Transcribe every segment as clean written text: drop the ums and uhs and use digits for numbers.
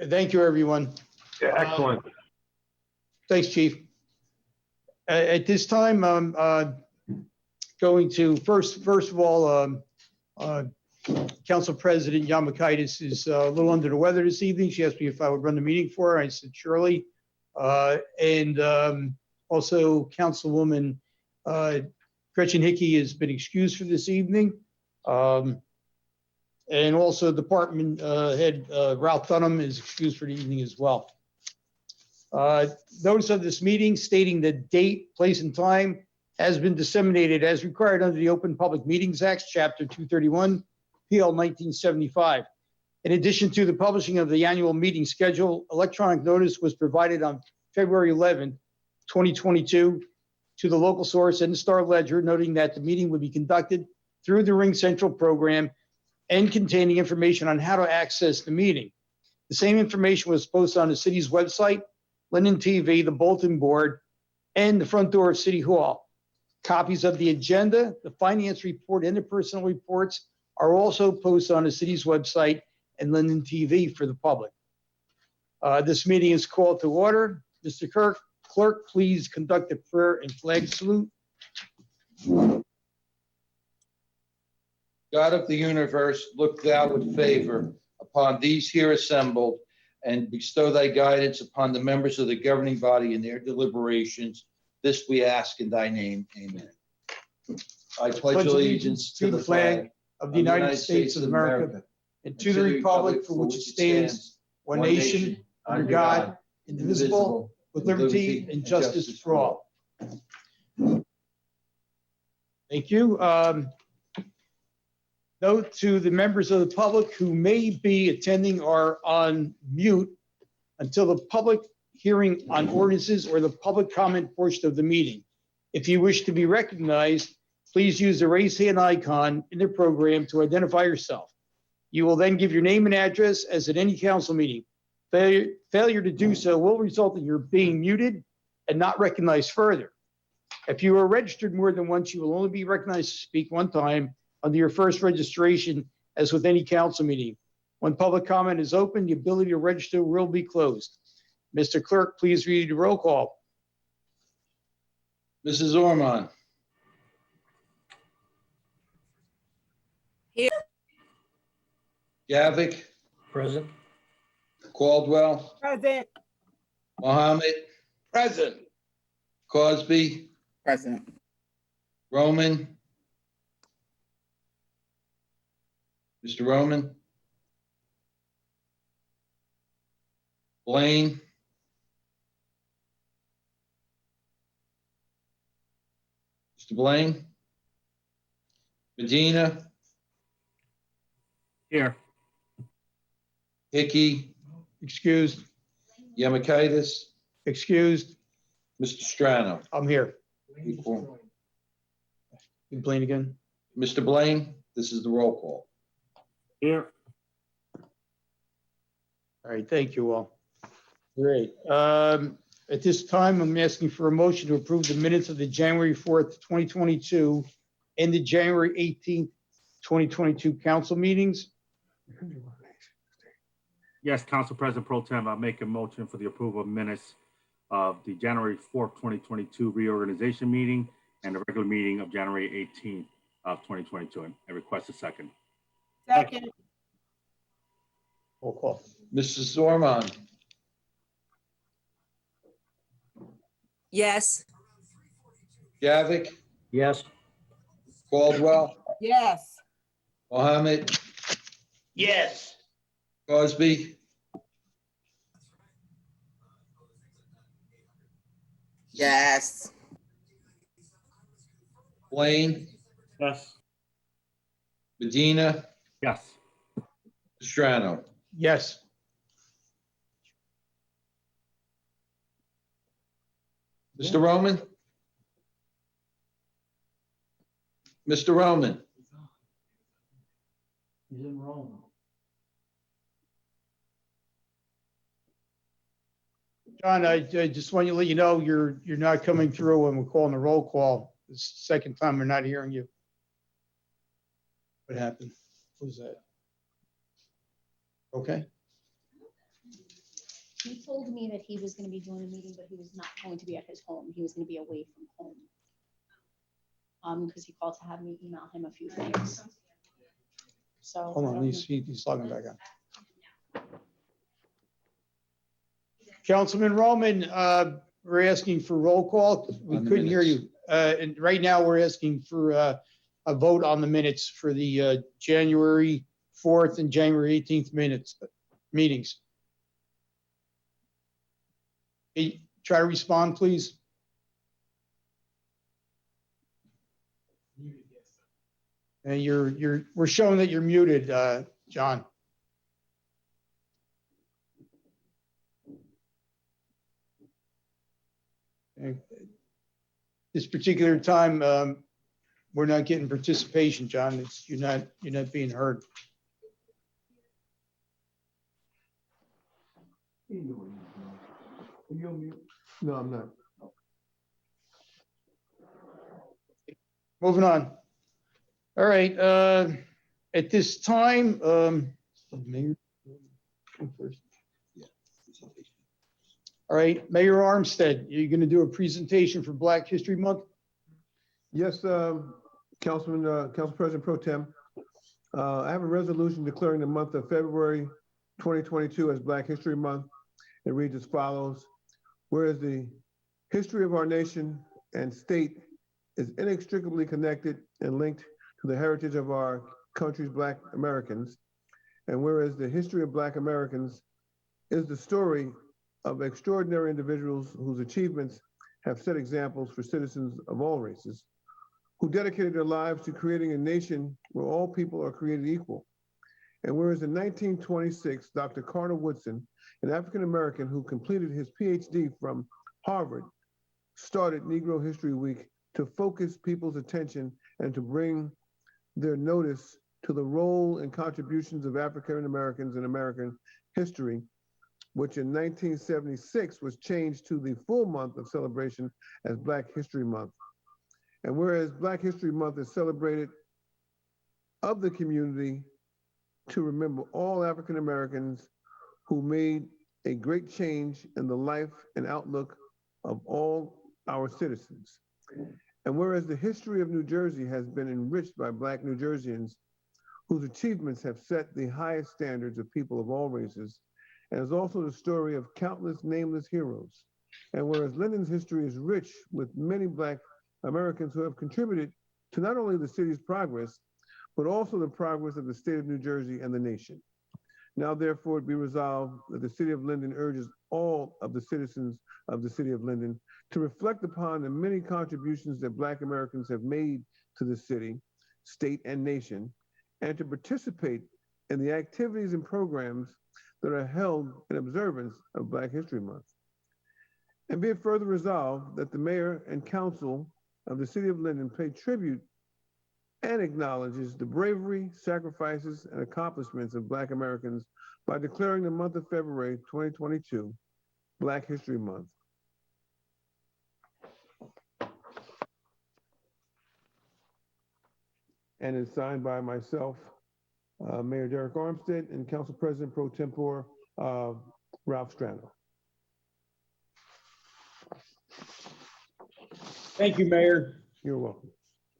Thank you, everyone. Yeah, excellent. Thanks, Chief. At this time, I'm going to first of all, Council President Yamakaitis is a little under the weather this evening. She asked me if I would run the meeting for her. I said, surely. And also Councilwoman Gretchen Hickey has been excused for this evening. And also Department Head Ralph Dunham is excused for the evening as well. Notice of this meeting stating the date, place, and time has been disseminated as required under the Open Public Meetings Act, Chapter 231, PL 1975. In addition to the publishing of the annual meeting schedule, electronic notice was provided on February 11, 2022 to the local source and the Star Ledger, noting that the meeting would be conducted through the Ring Central program and containing information on how to access the meeting. The same information was posted on the city's website, Linden TV, the bulletin board, and the front door of City Hall. Copies of the agenda, the finance report, and the personnel reports are also posted on the city's website and Linden TV for the public. This meeting is called to order. Mr. Clerk, please conduct a prayer and flag salute. God of the universe, look thou with favor upon these here assembled and bestow thy guidance upon the members of the governing body in their deliberations. This we ask in thy name. Amen. I pledge allegiance to the flag of the United States of America and to the republic for which it stands, one nation, under God, indivisible, with liberty and justice for all. Thank you. Note to the members of the public who may be attending are on mute until the public hearing on ordinances or the public comment portion of the meeting. If you wish to be recognized, please use the raise hand icon in the program to identify yourself. You will then give your name and address as at any council meeting. Failure to do so will result in your being muted and not recognized further. If you are registered more than once, you will only be recognized to speak one time under your first registration, as with any council meeting. When public comment is open, the ability to register will be closed. Mr. Clerk, please read the roll call. Mrs. Ormond. Here. Gavick. Present. Caldwell. Present. Mohammed. Present. Cosby. Present. Roman. Mr. Roman. Blaine. Mr. Blaine. Medina. Here. Hickey. Excused. Yamakaitis. Excused. Mr. Strano. I'm here. Equal. You playing again? Mr. Blaine, this is the roll call. Here. All right, thank you all. Great. At this time, I'm asking for a motion to approve the minutes of the January 4th, 2022 and the January 18th, 2022 council meetings. Yes, Council President Pro Tem, I'll make a motion for the approval of minutes of the January 4th, 2022 reorganization meeting and the regular meeting of January 18th of 2022. And I request a second. Second. Roll call. Mrs. Ormond. Yes. Gavick. Yes. Caldwell. Yes. Mohammed. Yes. Cosby. Yes. Blaine. Yes. Medina. Yes. Strano. Yes. Mr. Roman. Mr. Roman. He's in Rome. John, I just want to let you know you're not coming through when we're calling the roll call. It's the second time we're not hearing you. What happened? What was that? Okay. He told me that he was gonna be doing a meeting, but he was not going to be at his home. He was gonna be away from home. Because he called to have me email him a few things. So. Hold I on, don't know. he's logging back on. Councilman Roman, we're asking for roll call. We On the couldn't hear minutes. you. And right now, we're asking for a vote on the minutes for the January 4th and January 18th meetings. Hey, try to respond, please. And we're showing that you're muted, John. And this particular time, we're not getting participation, John. You're not being heard. No, I'm not. Moving on. All right, at this time, Mayor, first. All right, Mayor Armstead, you're going to do a presentation for Black History Month? Yes, Council President Pro Tem. I have a resolution declaring the month of February 2022 as Black History Month. It reads as follows. Whereas the history of our nation and state is inextricably connected and linked to the heritage of our country's Black Americans, and whereas the history of Black Americans is the story of extraordinary individuals whose achievements have set examples for citizens of all races, who dedicated their lives to creating a nation where all people are created equal. And whereas in 1926, Dr. Carter Woodson, an African-American who completed his PhD from Harvard, started Negro History Week to focus people's attention and to bring their notice to the role and contributions of African Americans in American history, which in 1976 was changed to the full month of celebration as Black History Month. And whereas Black History Month is celebrated of the community to remember all African Americans who made a great change in the life and outlook of all our citizens. And whereas the history of New Jersey has been enriched by Black New Jerseyans whose achievements have set the highest standards of people of all races, and is also the story of countless nameless heroes. And whereas Linden's history is rich with many Black Americans who have contributed to not only the city's progress, but also the progress of the state of New Jersey and the nation. Now, therefore, it be resolved that the city of Linden urges all of the citizens of the city of Linden to reflect upon the many contributions that Black Americans have made to the city, state, and nation, and to participate in the activities and programs that are held in observance of Black History Month. And be it further resolved that the mayor and council of the city of Linden pay tribute and acknowledges the bravery, sacrifices, and accomplishments of Black Americans by declaring the month of February 2022 Black History Month. And it's signed by myself, Mayor Derek Armstead, and Council President Pro Tempore Ralph Strano. Thank you, Mayor. You're welcome.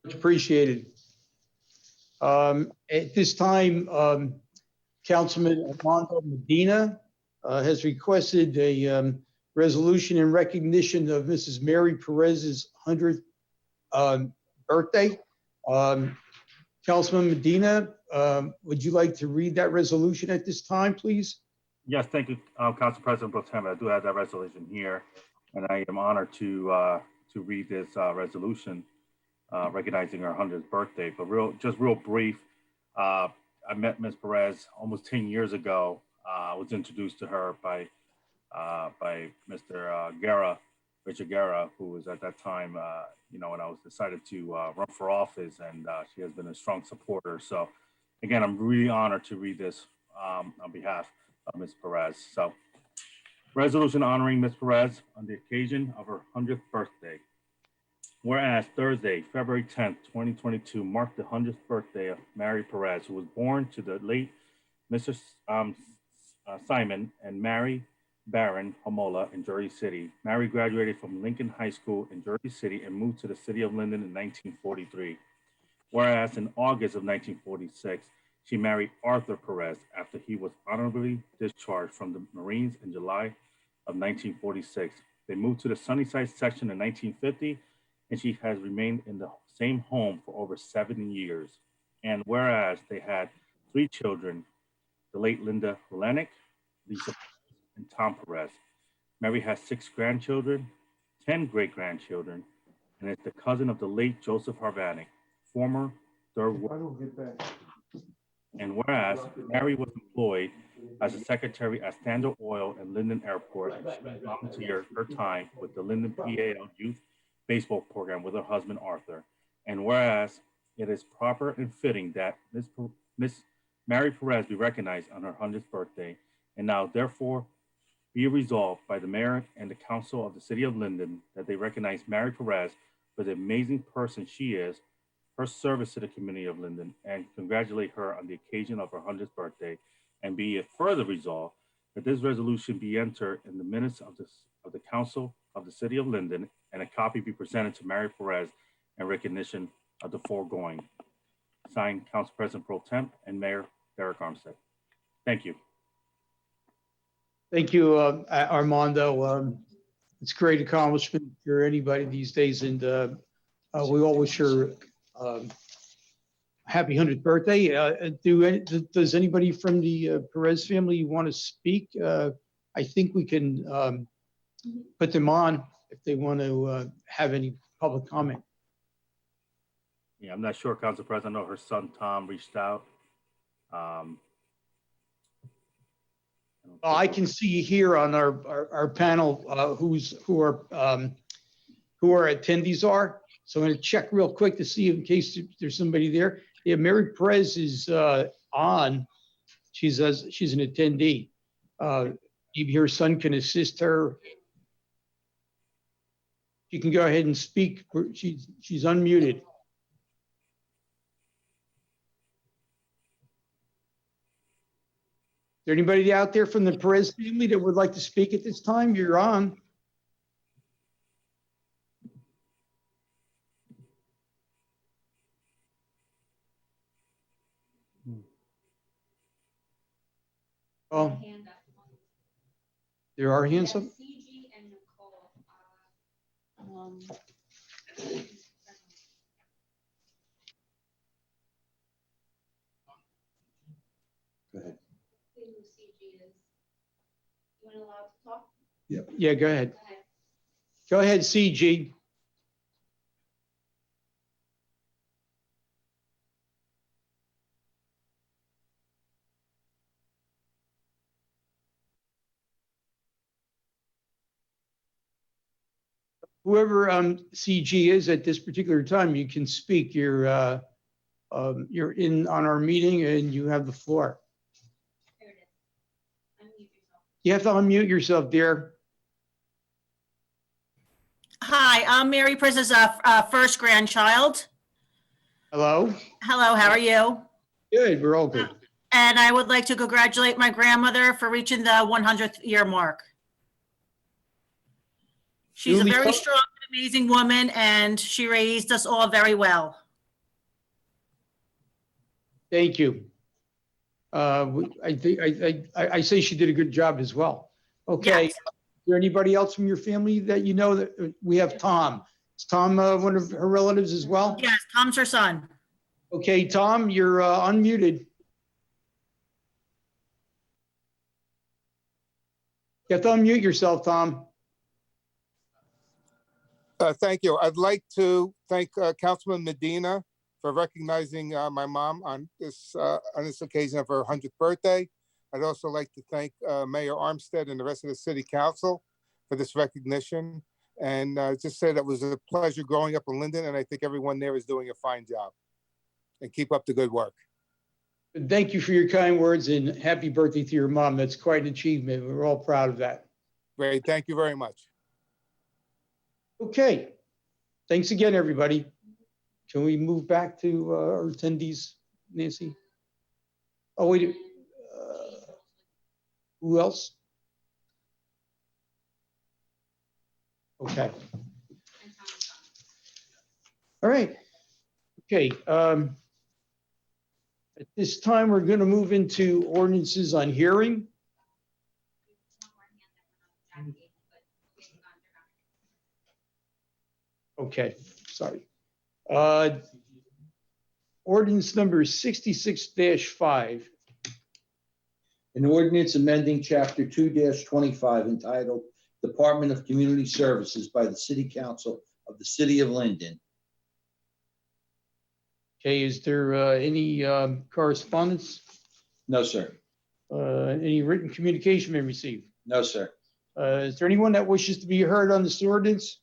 Much appreciated. At this time, Councilman Armando Medina has requested a resolution in recognition of Mrs. Mary Perez's 100th birthday. Councilman Medina, would you like to read that resolution at this time, please? Yes, thank you, Council President Pro Tem. I do have that resolution here, and I am honored to read this resolution recognizing her 100th birthday. But real brief, I met Ms. Perez almost 10 years ago. I was introduced to her by Mr. Guerra, Richard Guerra, who was at that time, when I was decided to run for office, and she has been a strong supporter. So again, I'm really honored to read this on behalf of Ms. Perez. So resolution honoring Ms. Perez on the occasion of her 100th birthday. Whereas Thursday, February 10th, 2022 marked the 100th birthday of Mary Perez, who was born to the late Mr. Simon and Mary Baron Homola in Jersey City. Mary graduated from Lincoln High School in Jersey City and moved to the city of Linden in 1943. Whereas in August of 1946, she married Arthur Perez after he was honorably discharged from the Marines in July of 1946. They moved to the Sunnyside section in 1950, and she has remained in the same home for over 7 years. And whereas they had 3 children, the late Linda Helenik, Lisa, and Tom Perez. Mary has 6 grandchildren, 10 great-grandchildren, and is the cousin of the late Joseph Harvanik, former third If I don't get back. and whereas Mary was employed as a secretary at Standard Oil and Linden Airport, she volunteered her time with the Linden PAL Youth Baseball Program with her husband Arthur. And whereas it is proper and fitting that Miss Mary Perez be recognized on her 100th birthday, and now therefore be resolved by the mayor and the council of the city of Linden that they recognize Mary Perez for the amazing person she is, her service to the community of Linden, and congratulate her on the occasion of her 100th birthday, and be it further resolved that this resolution be entered in the minutes of the council of the city of Linden, and a copy be presented to Mary Perez in recognition of the foregoing. Signed, Council President Pro Temp and Mayor Derek Armstead. Thank you. Thank you, Armando. It's a great accomplishment for anybody these days, and we all wish her happy 100th birthday. Does anybody from the Perez family want to speak? I think we can put them on if they want to have any public comment. Yeah, I'm not sure, Council President. I know her son Tom reached out. I can see here on our panel who our attendees are. So I'm going to check real quick to see in case there's somebody there. Yeah, Mary Perez is on. She's an attendee. Maybe her son can assist her. She can go ahead and speak. She's unmuted. Is there anybody out there from the Perez family that would like to speak at this time? You're on. Oh, there are hands up. CG and Nicole. Go ahead. Who CG is. You want to allow to talk? Yeah, go ahead. Go ahead, CG. Whoever CG is at this particular time, you can speak. You're in on our meeting and you have the floor. There it is. Unmute yourself. You have to unmute yourself, dear. Hi, I'm Mary Perez's first grandchild. Hello? Hello, how are you? Good, we're all good. And I would like to congratulate my grandmother for reaching the 100th year mark. She's a Duly very so- strong and amazing woman, and she raised us all very well. Thank you. I think I say she did a good job as well. Okay. Yes. Is there anybody else from your family that you know that we have Tom? Is Tom one of her relatives as well? Yes, Tom's her son. Okay, Tom, you're unmuted. You have to unmute yourself, Tom. Thank you. I'd like to thank Councilman Medina for recognizing my mom on this occasion of her 100th birthday. I'd also like to thank Mayor Armstead and the rest of the City Council for this recognition. And just say that it was a pleasure growing up in Linden, and I think everyone there is doing a fine job. And keep up the good work. Thank you for your kind words and happy birthday to your mom. That's quite an achievement. We're all proud of that. Great. Thank you very much. Okay. Thanks again, everybody. Can we move back to our attendees, Nancy? Oh, wait. Who else? Okay. All right. Okay. At this time, we're going to move into ordinances on hearing. Okay, sorry. Ordinance number 66-5. An ordinance amending Chapter 2-25 entitled Department of Community Services by the City Council of the City of Linden. Okay, is there any correspondence? No, sir. Any written communication been received? No, sir. Is there anyone that wishes to be heard on this ordinance?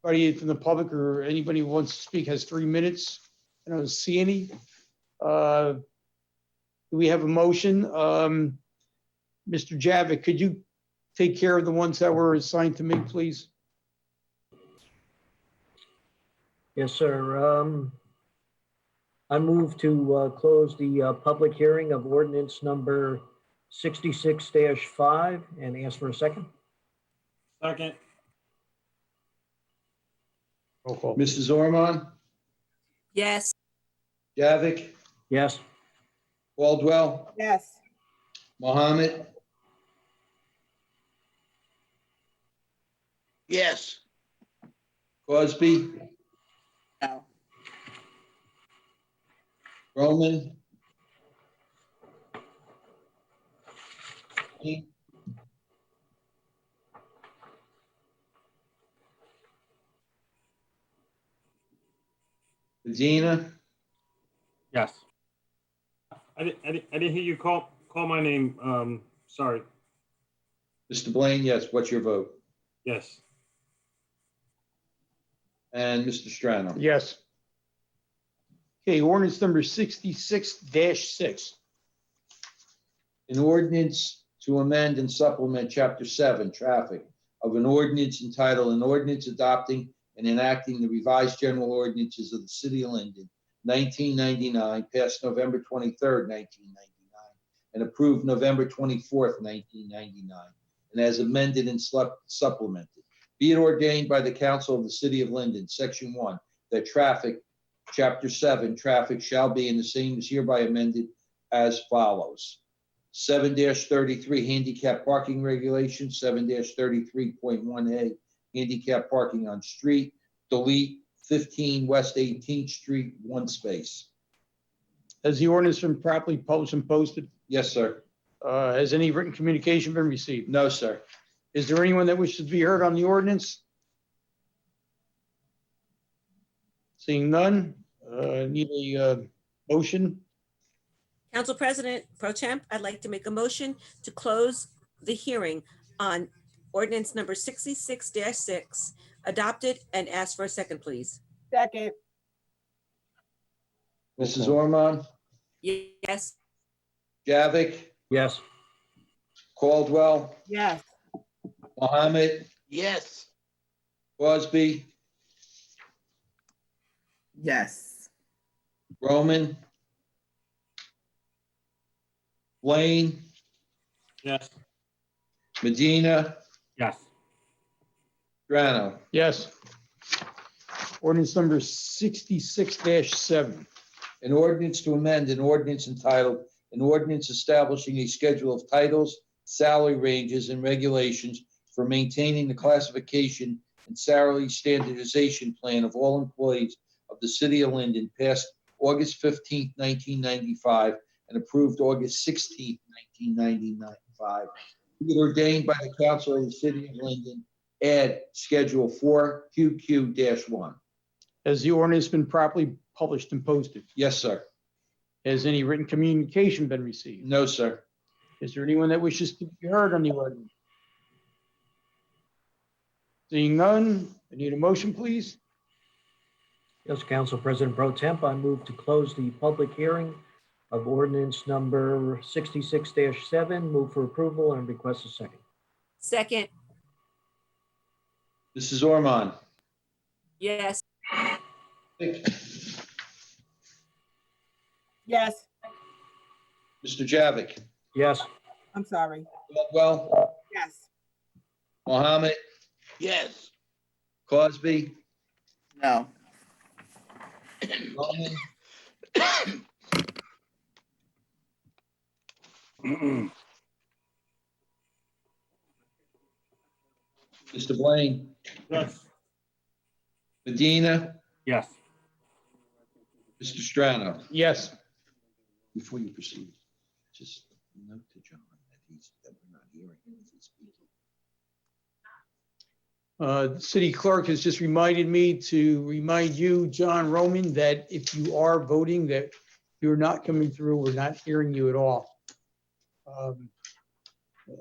Anybody from the public or anybody who wants to speak has 3 minutes? I don't see any. Do we have a motion? Mr. Javik, could you take care of the ones that were assigned to me, please? Yes, sir. I move to close the public hearing of ordinance number 66-5 and ask for a second. Second. Roll call. Mrs. Ormond, Yes. Javik, Yes. Caldwell, Yes. Mohammed, Yes. Crosby, No. Roman, Medina, Yes. I didn't hear you call my name. Sorry. Mr. Blaine, yes. What's your vote? Yes. And Mr. Strano. Yes. Okay, ordinance number 66-6. An ordinance to amend and supplement Chapter 7, Traffic, of an ordinance entitled, an ordinance adopting and enacting the revised general ordinances of the City of Linden, 1999, passed November 23rd, 1999, and approved November 24th, 1999, and as amended and supplemented. Be it ordained by the Council of the City of Linden, Section 1, that traffic, Chapter 7, traffic shall be, and the same is hereby amended as follows. 7-33 handicap parking regulations, 7-33.1A handicap parking on street, delete 15 West 18th Street, 1 space. Has the ordinance been properly published and posted? Yes, sir. Has any written communication been received? No, sir. Is there anyone that wishes to be heard on the ordinance? Seeing none, need a motion? Council President Pro Temp, I'd like to make a motion to close the hearing on ordinance number 66-6, adopted, and ask for a second, please. Second. Mrs. Ormond, Yes. Javik, Yes. Caldwell, Yes. Mohammed, Yes. Crosby, Yes. Roman, Blaine, Yes. Medina, Yes. Strano. Yes. Ordinance number 66-7. An ordinance to amend an ordinance entitled, an ordinance establishing a schedule of titles, salary ranges, and regulations for maintaining the classification and salary standardization plan of all employees of the City of Linden, passed August 15th, 1995, and approved August 16th, 1995. Be it ordained by the Council of the City of Linden, add Schedule 4QQ-1. Has the ordinance been properly published and posted? Yes, sir. Has any written communication been received? No, sir. Is there anyone that wishes to be heard on the ordinance? Seeing none, I need a motion, please. Yes, Council President Pro Temp, I move to close the public hearing of ordinance number 66-7, move for approval and request a second. Second. Mrs. Ormond, Yes. Yes. Mr. Javik, Yes. I'm sorry. Caldwell, Yes. Mohammed, Yes. Cosby, No. Bowman, Mr. Blaine, Yes. Medina, Yes. Mr. Strano. Yes. Before you proceed, just note to John that we're not hearing him if he's speaking. The city clerk has just reminded me to remind you, John Roman, that if you are voting, that you're not coming through, we're not hearing you at all.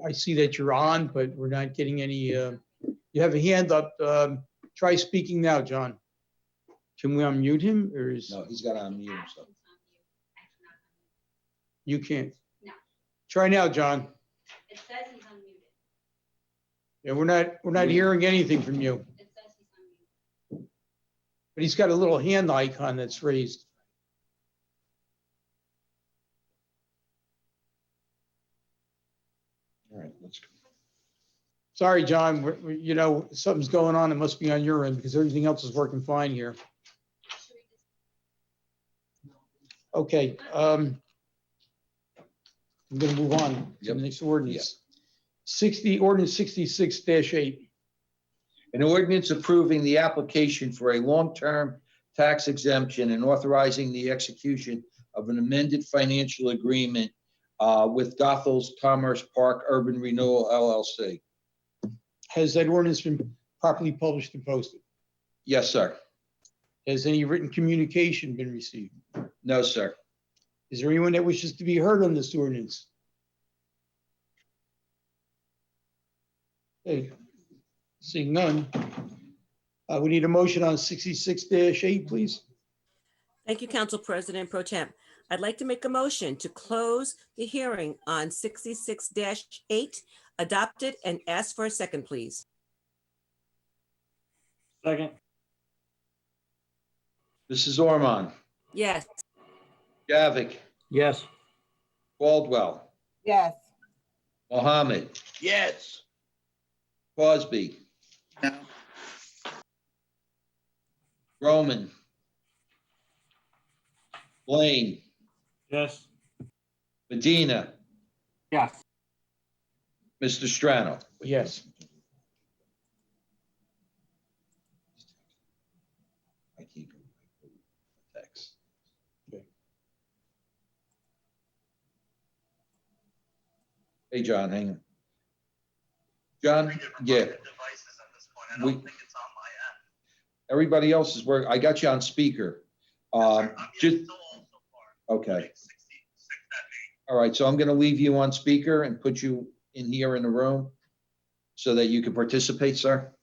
I see that you're on, but we're not getting any, you have a hand up. Try speaking now, John. Can we unmute him or is, No, he's got to unmute himself. you can't? No. Try now, John. It says he's unmuted. Yeah, we're not hearing anything from you, It says he's unmuted. but he's got a little hand icon that's raised. All right, let's go. Sorry, John, you know, something's going on. It must be on your end because everything else is working fine here. Okay, I'm gonna move on to Yep. the next ordinance. Ordinance 66-8. An ordinance approving the application for a long-term tax exemption and authorizing the execution of an amended financial agreement with Gothel's Commerce Park Urban Renewal LLC. Has that ordinance been properly published and posted? Yes, sir. Has any written communication been received? No, sir. Is there anyone that wishes to be heard on this ordinance? Okay, seeing none. We need a motion on 66-8, please. Thank you, Council President Pro Tem. I'd like to make a motion to close the hearing on 66-8, adopted, and ask for a second, please. Second. Mrs. Ormond, Yes. Javik, Yes. Caldwell, Yes. Mohammed, Yes. Cosby, No. Roman, Blaine, Yes. Medina, Yes. Mr. Strano. Yes. I can't go text. Okay. Hey, John, hang on. John, yeah. We- Everybody else is where, I got you on speaker. Just, okay. All right, so I'm gonna leave you on speaker and put you in here in the room so that you can participate, sir.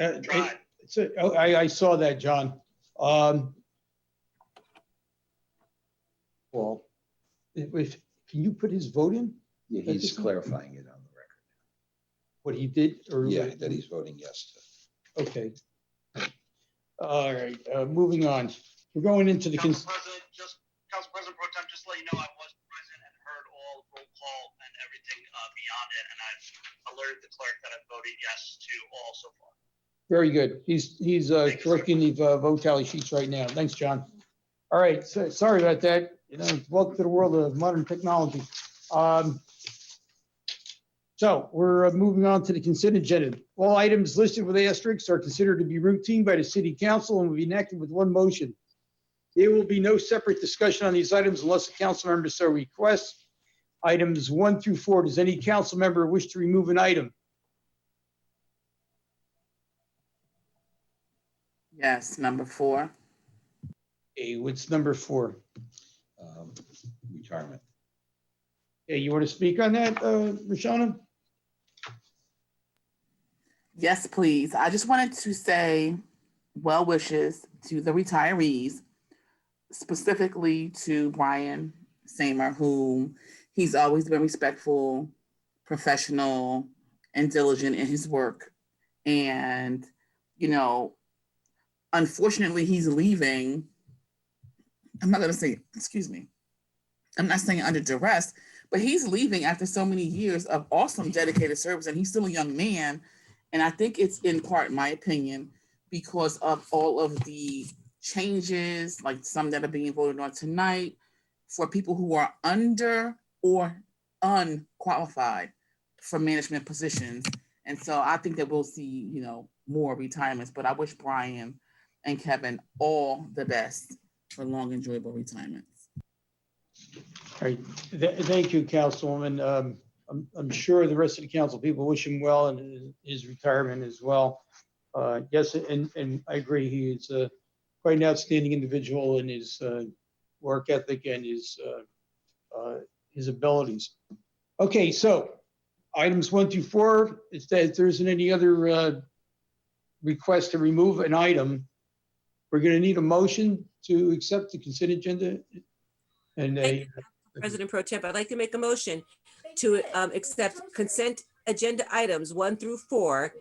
I saw that, John. Well, can you put his vote in? Yeah, he's clarifying it on the record. What he did or? Yeah, that he's voting yes to. Okay. All right, moving on. We're going into the, Council President Pro Tem, just to let you know, I was present and heard all roll call and everything beyond it, and I've alerted the clerk that I've voted yes to all so far. very good. He's correcting the vote tally sheets right now. Thanks, John. All right, so sorry about that. You know, welcome to the world of modern technology. So we're moving on to the consent agenda. All items listed with asterisks are considered to be routine by the city council and will be enacted with one motion. There will be no separate discussion on these items unless the council member so requests. Items 1 through 4, does any council member wish to remove an item? Yes. Number 4. Okay, what's number 4? Retirement. Okay, you want to speak on that, Rashana? Yes, please. I just wanted to say well wishes to the retirees, specifically to Brian Samer, whom he's always been respectful, professional, and diligent in his work. And, you know, unfortunately, he's leaving. I'm not going to say, excuse me. I'm not saying under duress, but he's leaving after so many years of awesome dedicated service, and he's still a young man. And I think it's in part, in my opinion, because of all of the changes, like some that are being voted on tonight, for people who are under or unqualified for management positions. And so I think that we'll see, more retirements, but I wish Brian and Kevin all the best for long, enjoyable retirements. All right, thank you, Councilwoman. I'm sure the rest of the council people wish him well in his retirement as well. Yes, and I agree, he is quite an outstanding individual in his work ethic and his abilities. Okay, so items 1 through 4, if there isn't any other request to remove an item, we're going to need a motion to accept the consent agenda. And President Pro Temp, I'd like to make a motion to accept consent agenda items 1 through 4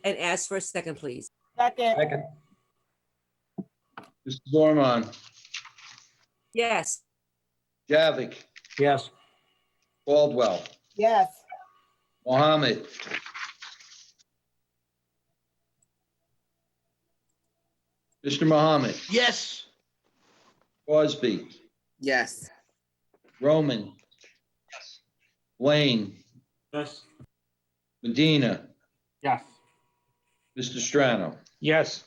and ask for a second, please. Second. Mrs. Ormond, Yes. Javik, Yes. Caldwell, Yes. Mohammed, Mr. Mohammed, yes. Crosby, Yes. Roman, Yes. Blaine, Yes. Medina, Yes. Mr. Strano. Yes.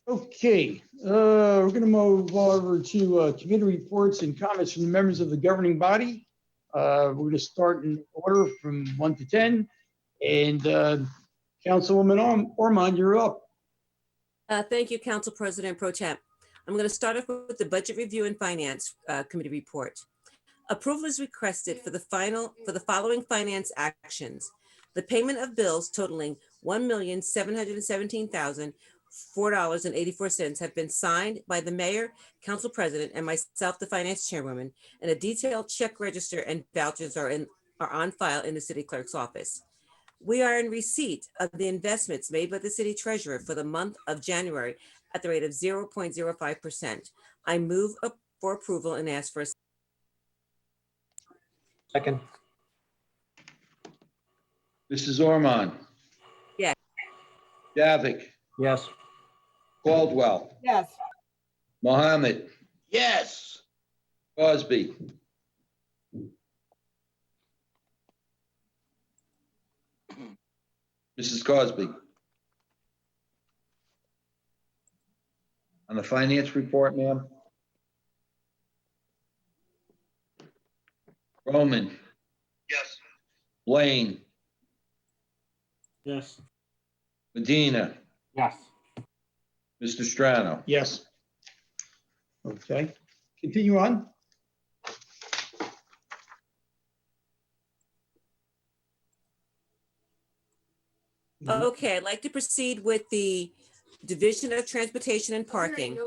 Okay, we're going to move over to committee reports and comments from the members of the governing body. We're going to start in order from 1 to 10. And Councilwoman Ormond, you're up. Thank you, Council President Pro Temp. I'm going to start off with the Budget Review and Finance Committee report. Approval is requested for the following finance actions. The payment of bills totaling $1,717,004.84 have been signed by the mayor, council president, and myself, the finance chairwoman, and a detailed check register and vouchers are on file in the city clerk's office. We are in receipt of the investments made by the city treasurer for the month of January at the rate of 0.05%. I move for approval and ask for a Second. Mrs. Ormond. Yes. Javik, Yes. Caldwell, Yes. Mohammed, Yes. Crosby, Mrs. Crosby. On the finance report, ma'am. Roman, Yes. Blaine, Yes. Medina, Yes. Mr. Strano. Yes. Okay, continue on. Okay, I'd like to proceed with the Division of Transportation and Parking.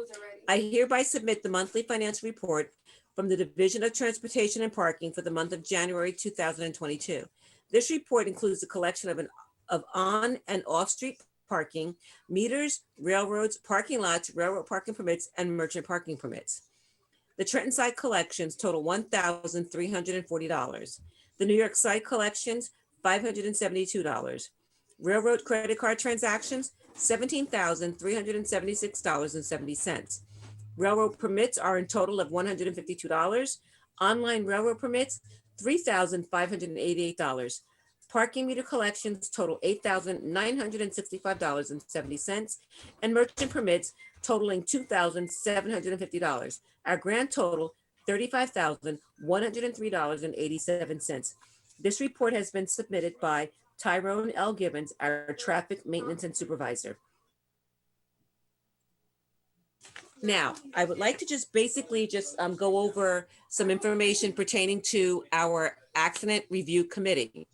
I hereby submit the monthly financial report from the Division of Transportation and Parking for the month of January 2022. This report includes a collection of on and off-street parking, meters, railroads, parking lots, railroad parking permits, and merchant parking permits. The Trenton side collections total $1,340. The New York side collections, $572. Railroad credit card transactions, $17,376.70. Railroad permits are in total of $152. Online railroad permits, $3,588. Parking meter collections total $8,965.70, and merchant permits totaling $2,750. Our grand total, $35,103.87. This report has been submitted by Tyrone L. Gibbons, our traffic maintenance and supervisor. Now, I would like to just basically go over some information pertaining to our accident review committee.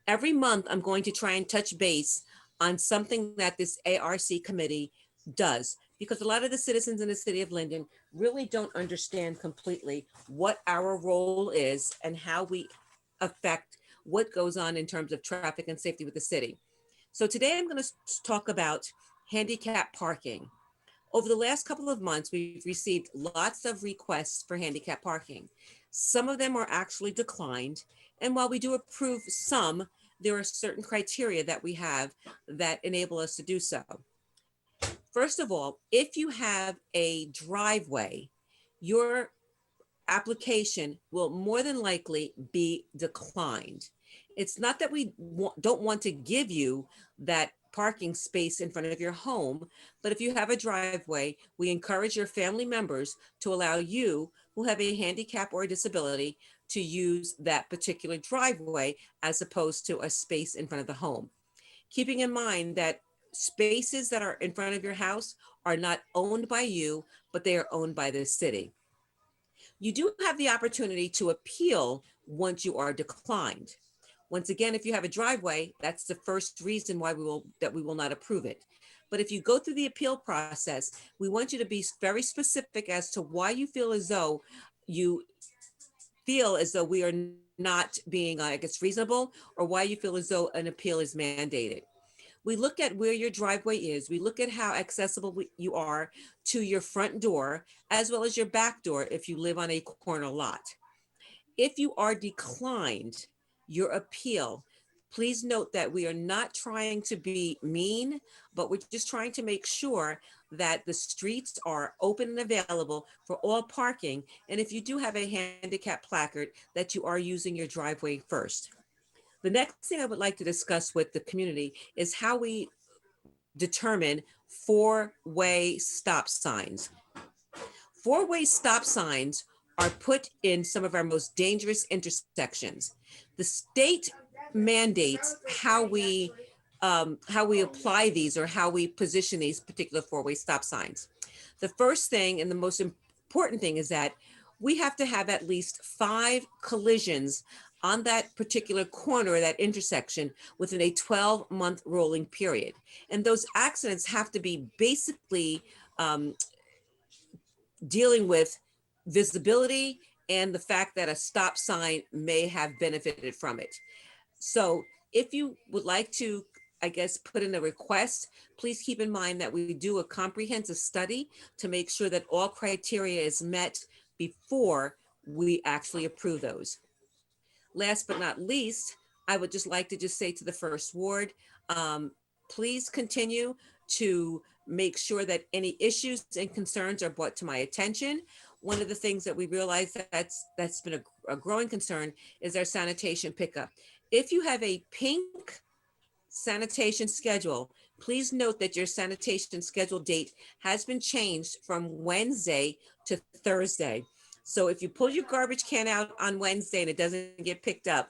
Every month, I'm going to try and touch base on something that this ARC committee does, because a lot of the citizens in the city of Linden really don't understand completely what our role is and how we affect what goes on in terms of traffic and safety with the city. So today I'm going to talk about handicap parking. Over the last couple of months, we've received lots of requests for handicap parking. Some of them are actually declined. And while we do approve some, there are certain criteria that we have that enable us to do so. First of all, if you have a driveway, your application will more than likely be declined. It's not that we don't want to give you that parking space in front of your home, but if you have a driveway, we encourage your family members to allow you who have a handicap or a disability to use that particular driveway as opposed to a space in front of the home. Keeping in mind that spaces that are in front of your house are not owned by you, but they are owned by the city. You do have the opportunity to appeal once you are declined. Once again, if you have a driveway, that's the first reason why we will not approve it. But if you go through the appeal process, we want you to be very specific as to why you feel as though we are not being, I guess, reasonable, or why you feel as though an appeal is mandated. We look at where your driveway is. We look at how accessible you are to your front door, as well as your back door if you live on a corner lot. If you are declined your appeal, please note that we are not trying to be mean, but we're just trying to make sure that the streets are open and available for all parking. And if you do have a handicap placard, that you are using your driveway first. The next thing I would like to discuss with the community is how we determine four-way stop signs. Four-way stop signs are put in some of our most dangerous intersections. The state mandates how we apply these or how we position these particular four-way stop signs. The first thing and the most important thing is that we have to have at least 5 collisions on that particular corner, that intersection, within a 12-month rolling period. And those accidents have to be basically dealing with visibility and the fact that a stop sign may have benefited from it. So if you would like to, I guess, put in a request, please keep in mind that we do a comprehensive study to make sure that all criteria is met before we actually approve those. Last but not least, I would just like to just say to the First Ward, please continue to make sure that any issues and concerns are brought to my attention. One of the things that we realize that's been a growing concern is our sanitation pickup. If you have a pink sanitation schedule, please note that your sanitation schedule date has been changed from Wednesday to Thursday. So if you pull your garbage can out on Wednesday and it doesn't get picked up,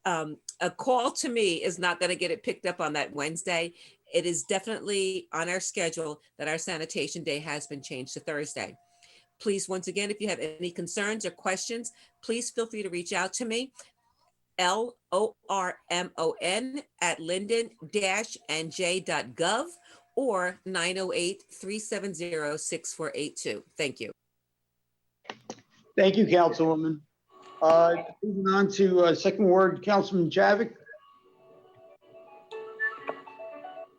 a call to me is not going to get it picked up on that Wednesday. It is definitely on our schedule that our sanitation day has been changed to Thursday. Please, once again, if you have any concerns or questions, please feel free to reach out to me. LORMON@linden-nj.gov or 908-370-6482. Thank you. Thank you, Councilwoman. Moving on to Second Ward, Councilman Javik.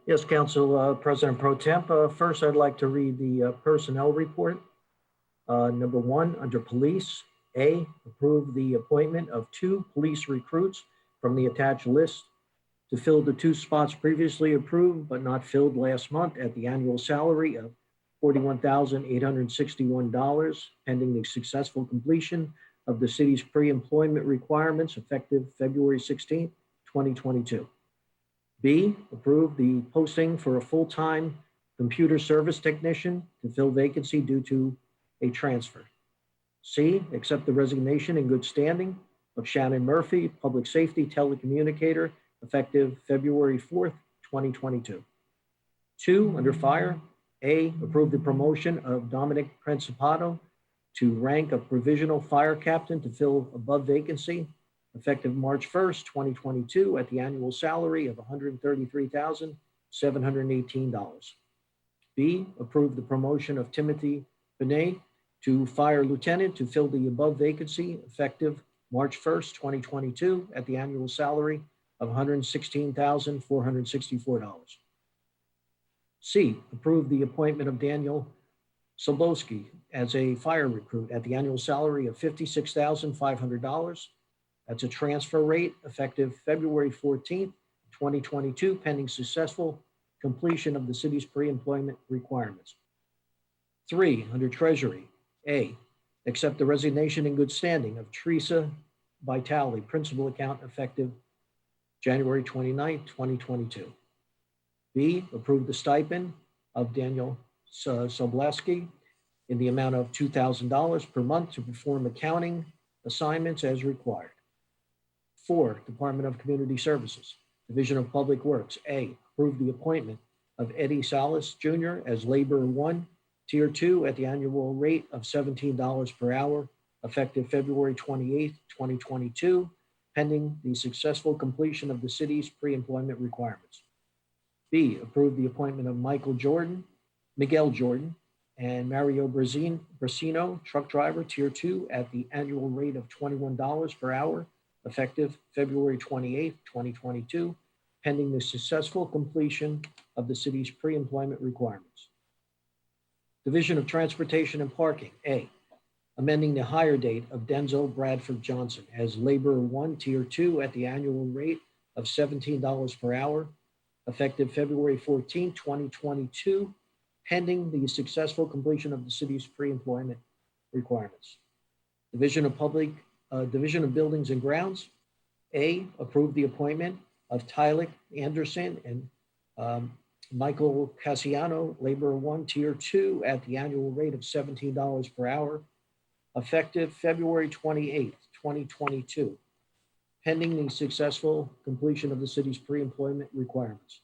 Yes, Council President Pro Temp. First, I'd like to read the personnel report. Number 1, under police, A, approve the appointment of 2 police recruits from the attached list to fill the 2 spots previously approved but not filled last month at the annual salary of $41,861, pending the successful completion of the city's pre-employment requirements effective February 16, 2022. B, approve the posting for a full-time computer service technician to fill vacancy due to a transfer. C, accept the resignation in good standing of Shannon Murphy, public safety telecommunicator, effective February 4th, 2022. 2, under fire, A, approve the promotion of Dominic Principato to rank of provisional fire captain to fill above vacancy, effective March 1st, 2022, at the annual salary of $133,718. B, approve the promotion of Timothy Benet to fire lieutenant to fill the above vacancy, effective March 1st, 2022, at the annual salary of $116,464. C, approve the appointment of Daniel Sobolski as a fire recruit at the annual salary of $56,500. That's a transfer rate effective February 14th, 2022, pending successful completion of the city's pre-employment requirements. 3, under Treasury, A, accept the resignation in good standing of Teresa Vitale, principal account effective January 29th, 2022. B, approve the stipend of Daniel Sobleski in the amount of $2,000 per month to perform accounting assignments as required. 4, Department of Community Services, Division of Public Works. A, approve the appointment of Eddie Salas Jr. as Laborer 1, Tier 2 at the annual rate of $17 per hour, effective February 28th, 2022, pending the successful completion of the city's pre-employment requirements. B, approve the appointment of Miguel Jordan, and Mario Brasino, truck driver, Tier 2, at the annual rate of $21 per hour, effective February 28th, 2022, pending the successful completion of the city's pre-employment requirements. Division of Transportation and Parking. A, amending the hire date of Denzel Bradford Johnson as Laborer 1, Tier 2, at the annual rate of $17 per hour, effective February 14, 2022, pending the successful completion of the city's pre-employment requirements. Division of Buildings and Grounds. A, approve the appointment of Tyler Anderson and Michael Cassiano, Laborer 1, Tier 2, at the annual rate of $17 per hour, effective February 28th, 2022, pending the successful completion of the city's pre-employment requirements.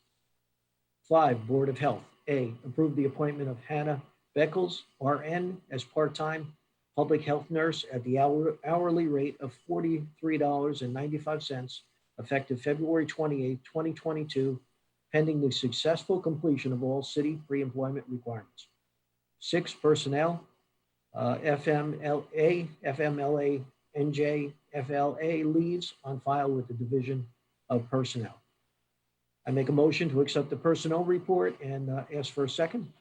5, Board of Health. A, approve the appointment of Hannah Beckles, RN, as part-time public health nurse at the hourly rate of $43.95, effective February 28th, 2022, pending the successful completion of all city pre-employment requirements. 6, Personnel. FMLA, NJ, FLA leaves on file with the Division of Personnel. I make a motion to accept the personnel report and ask for a second.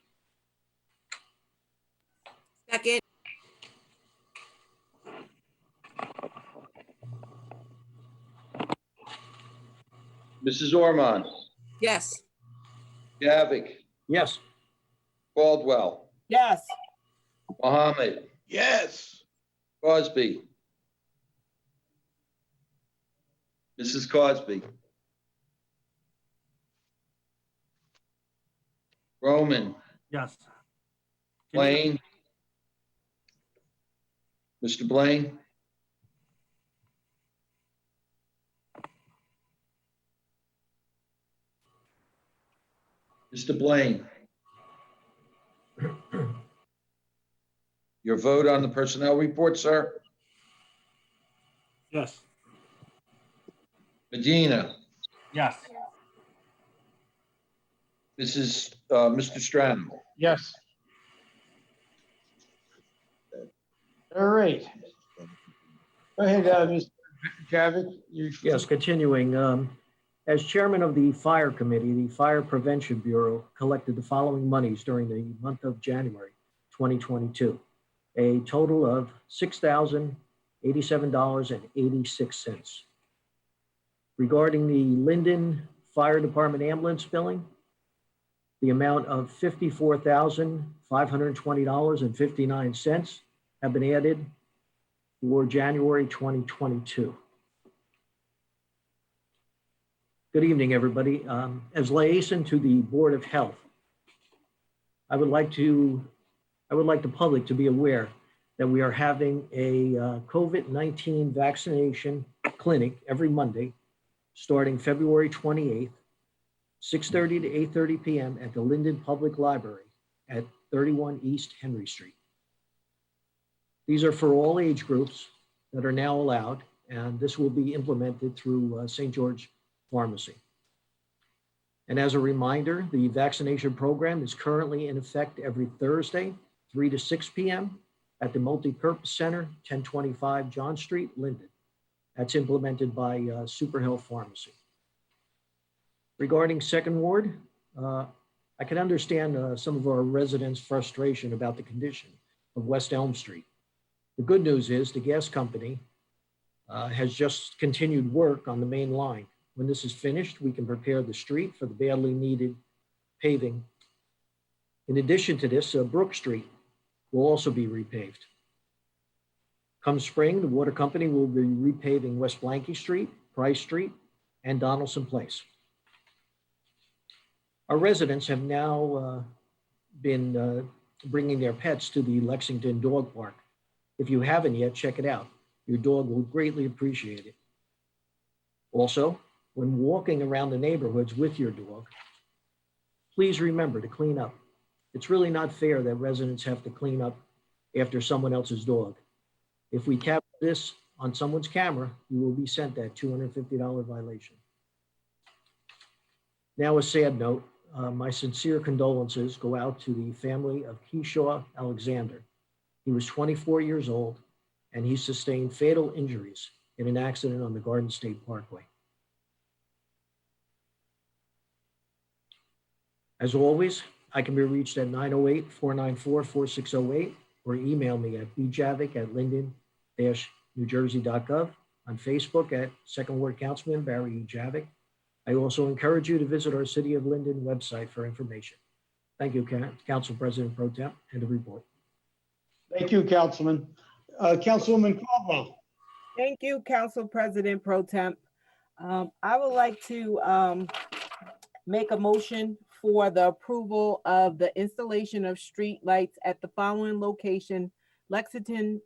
Second. Mrs. Ormond, Yes. Gavick, Yes. Caldwell, Yes. Mohammed, Yes. Cosby. Mrs. Cosby. Roman, Yes. Blaine. Mr. Blaine. Mr. Blaine. Your vote on the personnel report, sir? Yes. Medina, Yes. Mr. Strano. Yes. All right. Go ahead, Mr. Javik. Yes, continuing. As chairman of the fire committee, the Fire Prevention Bureau collected the following monies during the month of January 2022. A total of $6,087.86. Regarding the Linden Fire Department ambulance billing, the amount of $54,520.59 have been added for January 2022. Good evening, everybody. As liaison to the Board of Health, I would like the public to be aware that we are having a COVID-19 vaccination clinic every Monday, starting February 28th, 6:30 to 8:30 p.m. at the Linden Public Library at 31 East Henry Street. These are for all age groups that are now allowed, and this will be implemented through St. George Pharmacy. And as a reminder, the vaccination program is currently in effect every Thursday, 3 to 6 p.m. at the Multipurpose Center, 1025 John Street, Linden. That's implemented by Super Health Pharmacy. Regarding Second Ward, I I can understand some of our residents' frustration about the condition of West Elm Street. The good news is the gas company has just continued work on the main line. When this is finished, we can prepare the street for the badly needed paving. In addition to this, Brook Street will also be repaved. Come spring, the water company will be repaving West Blanky Street, Price Street, and Donaldson Place. Our residents have now been bringing their pets to the Lexington Dog Park. If you haven't yet, check it out. Your dog will greatly appreciate it. Also, when walking around the neighborhoods with your dog, please remember to clean up. It's really not fair that residents have to clean up after someone else's dog. If we capture this on someone's camera, you will be sent that $250 violation. Now, a sad note, my sincere condolences go out to the family of Keyshaw Alexander. He was 24 years old and he sustained fatal injuries in an accident on the Garden State Parkway. As always, I can be reached at 908-494-4608 or email me at bjavick@linden-newjersey.gov, on Facebook at Second Ward Councilman Barry E. Javick. I also encourage you to visit our City of Linden website for information. Thank you, Council President Pro Tem, and the report. Thank you, Councilman. Councilwoman Caldwell. Thank you, Council President Pro Temp. I would like to make a motion for the approval of the installation of street lights at the following location: Lexington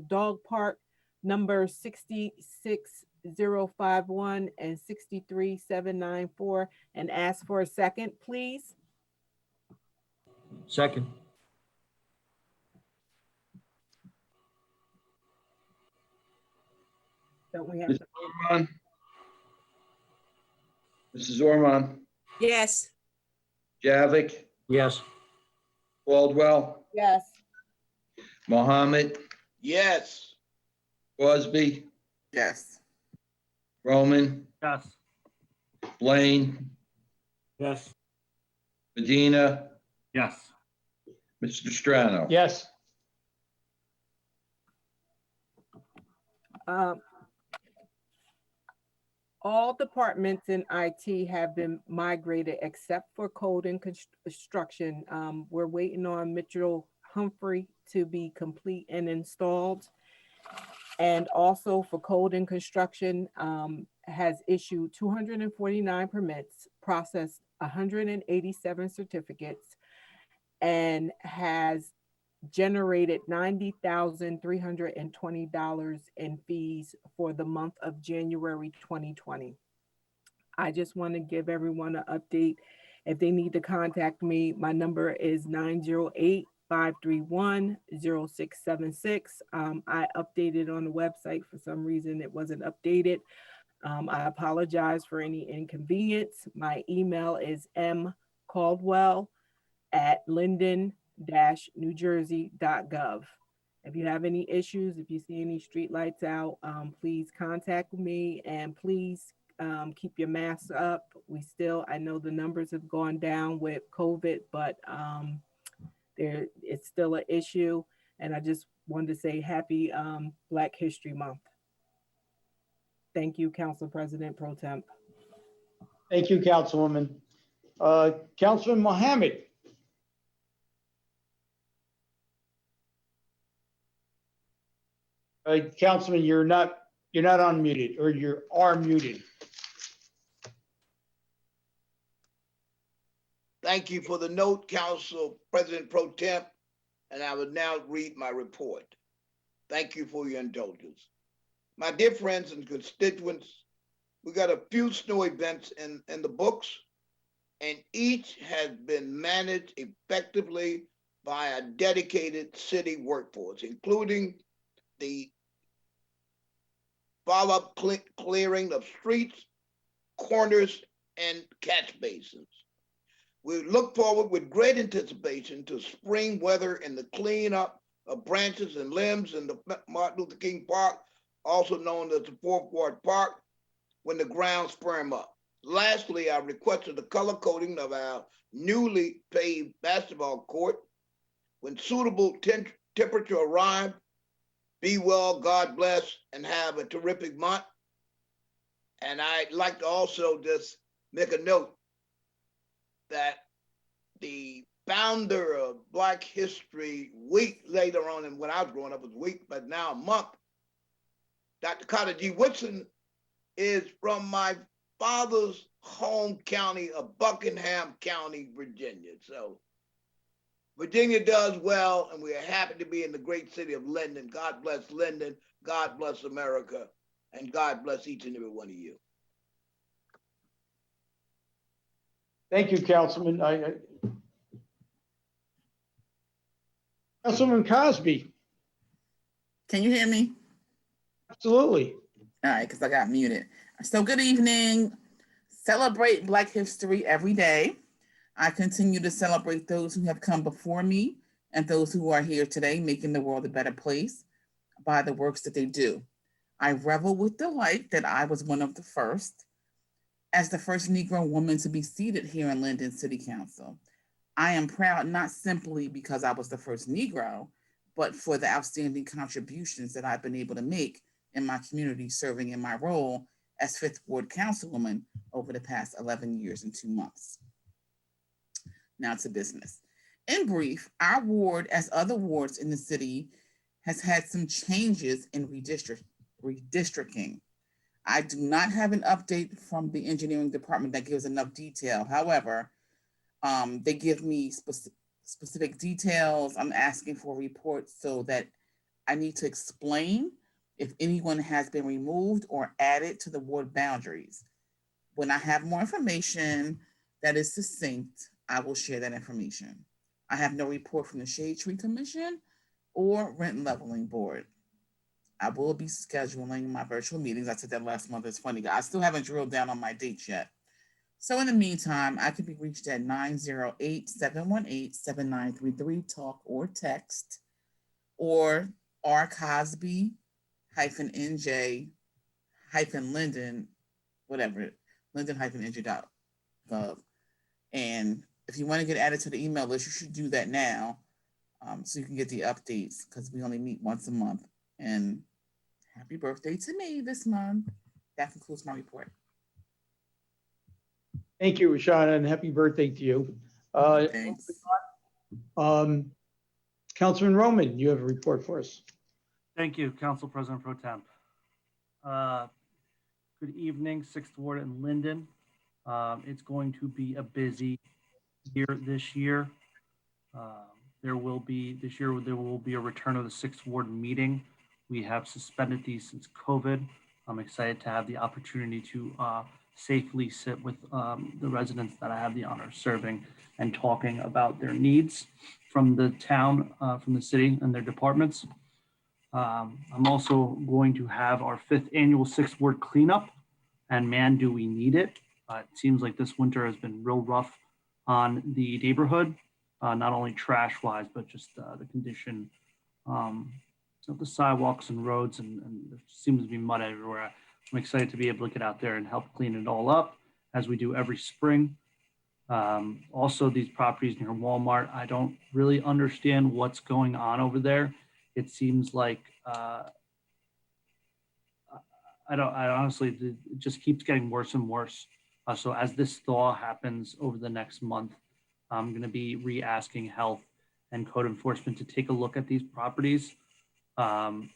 Dog Park, number 66051 and 63794, and ask for a second, please. Second. Don't we have Mr. to? Ormond? Mrs. Ormond, Yes. Javik, Yes. Caldwell, Yes. Mohammed, Yes. Crosby, Yes. Roman, Yes. Blaine, Yes. Medina, Yes. Mr. Strano. Yes. All departments in IT have been migrated except for code and construction. We're waiting on Mitchell Humphrey to be complete and installed. And also for code and construction, has issued 249 permits, processed 187 certificates, and has generated $90,320 in fees for the month of January 2020. I just want to give everyone an update. If they need to contact me, my number is 908-531-0676. I updated on the website. For some reason, it wasn't updated. I apologize for any inconvenience. My email is mcaldwell@linden-newjersey.gov. If you have any issues, if you see any street lights out, please contact me, and please keep your masks up. I know the numbers have gone down with COVID, but it's still an issue. And I just wanted to say happy Black History Month. Thank you, Council President Pro Temp. Thank you, Councilwoman. Councilman Mohammed. Councilman, you're not unmuted, or you are muted. Thank you for the note, Council President Pro Temp, and I will now read my report. Thank you for your indulgence. My dear friends and constituents, we got a few snow events in the books, and each has been managed effectively by a dedicated city workforce, including the follow-up clearing of streets, corners, and catch basins. We look forward with great anticipation to spring weather and the cleanup of branches and limbs in the Martin Luther King Park, also known as the Fourth Ward Park, when the grounds firm up. Lastly, I requested the color coding of our newly paved basketball court. When suitable temperature arrive, be well, God bless, and have a terrific month. And I'd like to also just make a note that the founder of Black History Week, later on, and when I was growing up was week, but now a month, Dr. Carter G. Woodson is from my father's home county of Buckingham County, Virginia. So Virginia does well, and we are happy to be in the great city of Linden. God bless Linden, God bless America, and God bless each and every one of you. Thank you, Councilman. Councilman Cosby, Can you hear me? absolutely. All right, because I got muted. So good evening. Celebrate Black History every day. I continue to celebrate those who have come before me and those who are here today, making the world a better place by the works that they do. I revel with delight that I was one of the first, as the first Negro woman to be seated here in Linden City Council. I am proud not simply because I was the first Negro, but for the outstanding contributions that I've been able to make in my community, serving in my role as 5th Ward Councilwoman over the past 11 years and 2 months. Now to business. In brief, our ward, as other wards in the city, has had some changes in redistricting. I do not have an update from the engineering department that gives enough detail. However, they give me specific details. I'm asking for reports so that I need to explain if anyone has been removed or added to the ward boundaries. When I have more information that is succinct, I will share that information. I have no report from the Shade Tree Commission or Rent Leveling Board. I will be scheduling my virtual meetings. I said that last month. It's funny. I still haven't drilled down on my dates yet. So in the meantime, I can be reached at 908-718-7933, talk or text, or rcosby-nj-linden, whatever, linden-nj.gov. And if you want to get added to the email list, you should do that now, so you can get the updates, because we only meet once a month. And happy birthday to me this month. That concludes my report. Thank you, Rashana, and happy birthday to you. Thanks. Councilman Roman, you have a report for us. Thank you, Council President Pro Temp. Good evening, 6th Ward in Linden. It's going to be a busy year this year. There will be a return of the 6th Ward meeting. We have suspended these since COVID. I'm excited to have the opportunity to safely sit with the residents that I have the honor of serving and talking about their needs from the town, from the city and their departments. I'm also going to have our 5th annual 6th Ward cleanup, and man, do we need it. It seems like this winter has been real rough on the neighborhood, not only trash wise, but just the condition of the sidewalks and roads, and there seems to be mud everywhere. I'm excited to be able to get out there and help clean it all up as we do every spring. Also, these properties near Walmart, I don't really understand what's going on over there. It seems like I honestly, it just keeps getting worse and worse. So as this thaw happens over the next month, I'm going to be re-asking health and code enforcement to take a look at these properties and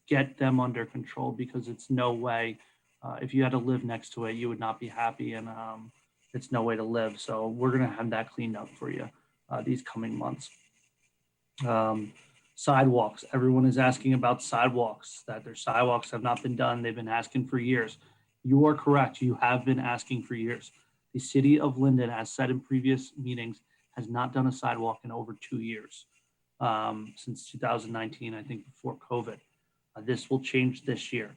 get them under control, because it's no way, if you had to live next to it, you would not be happy, and it's no way to live. So we're going to have that cleaned up for you these coming months. Sidewalks. Everyone is asking about sidewalks, that their sidewalks have not been done. They've been asking for years. You are correct. You have been asking for years. The city of Linden, as said in previous meetings, has not done a sidewalk in over 2 years, since 2019, I think before COVID. This will change this year.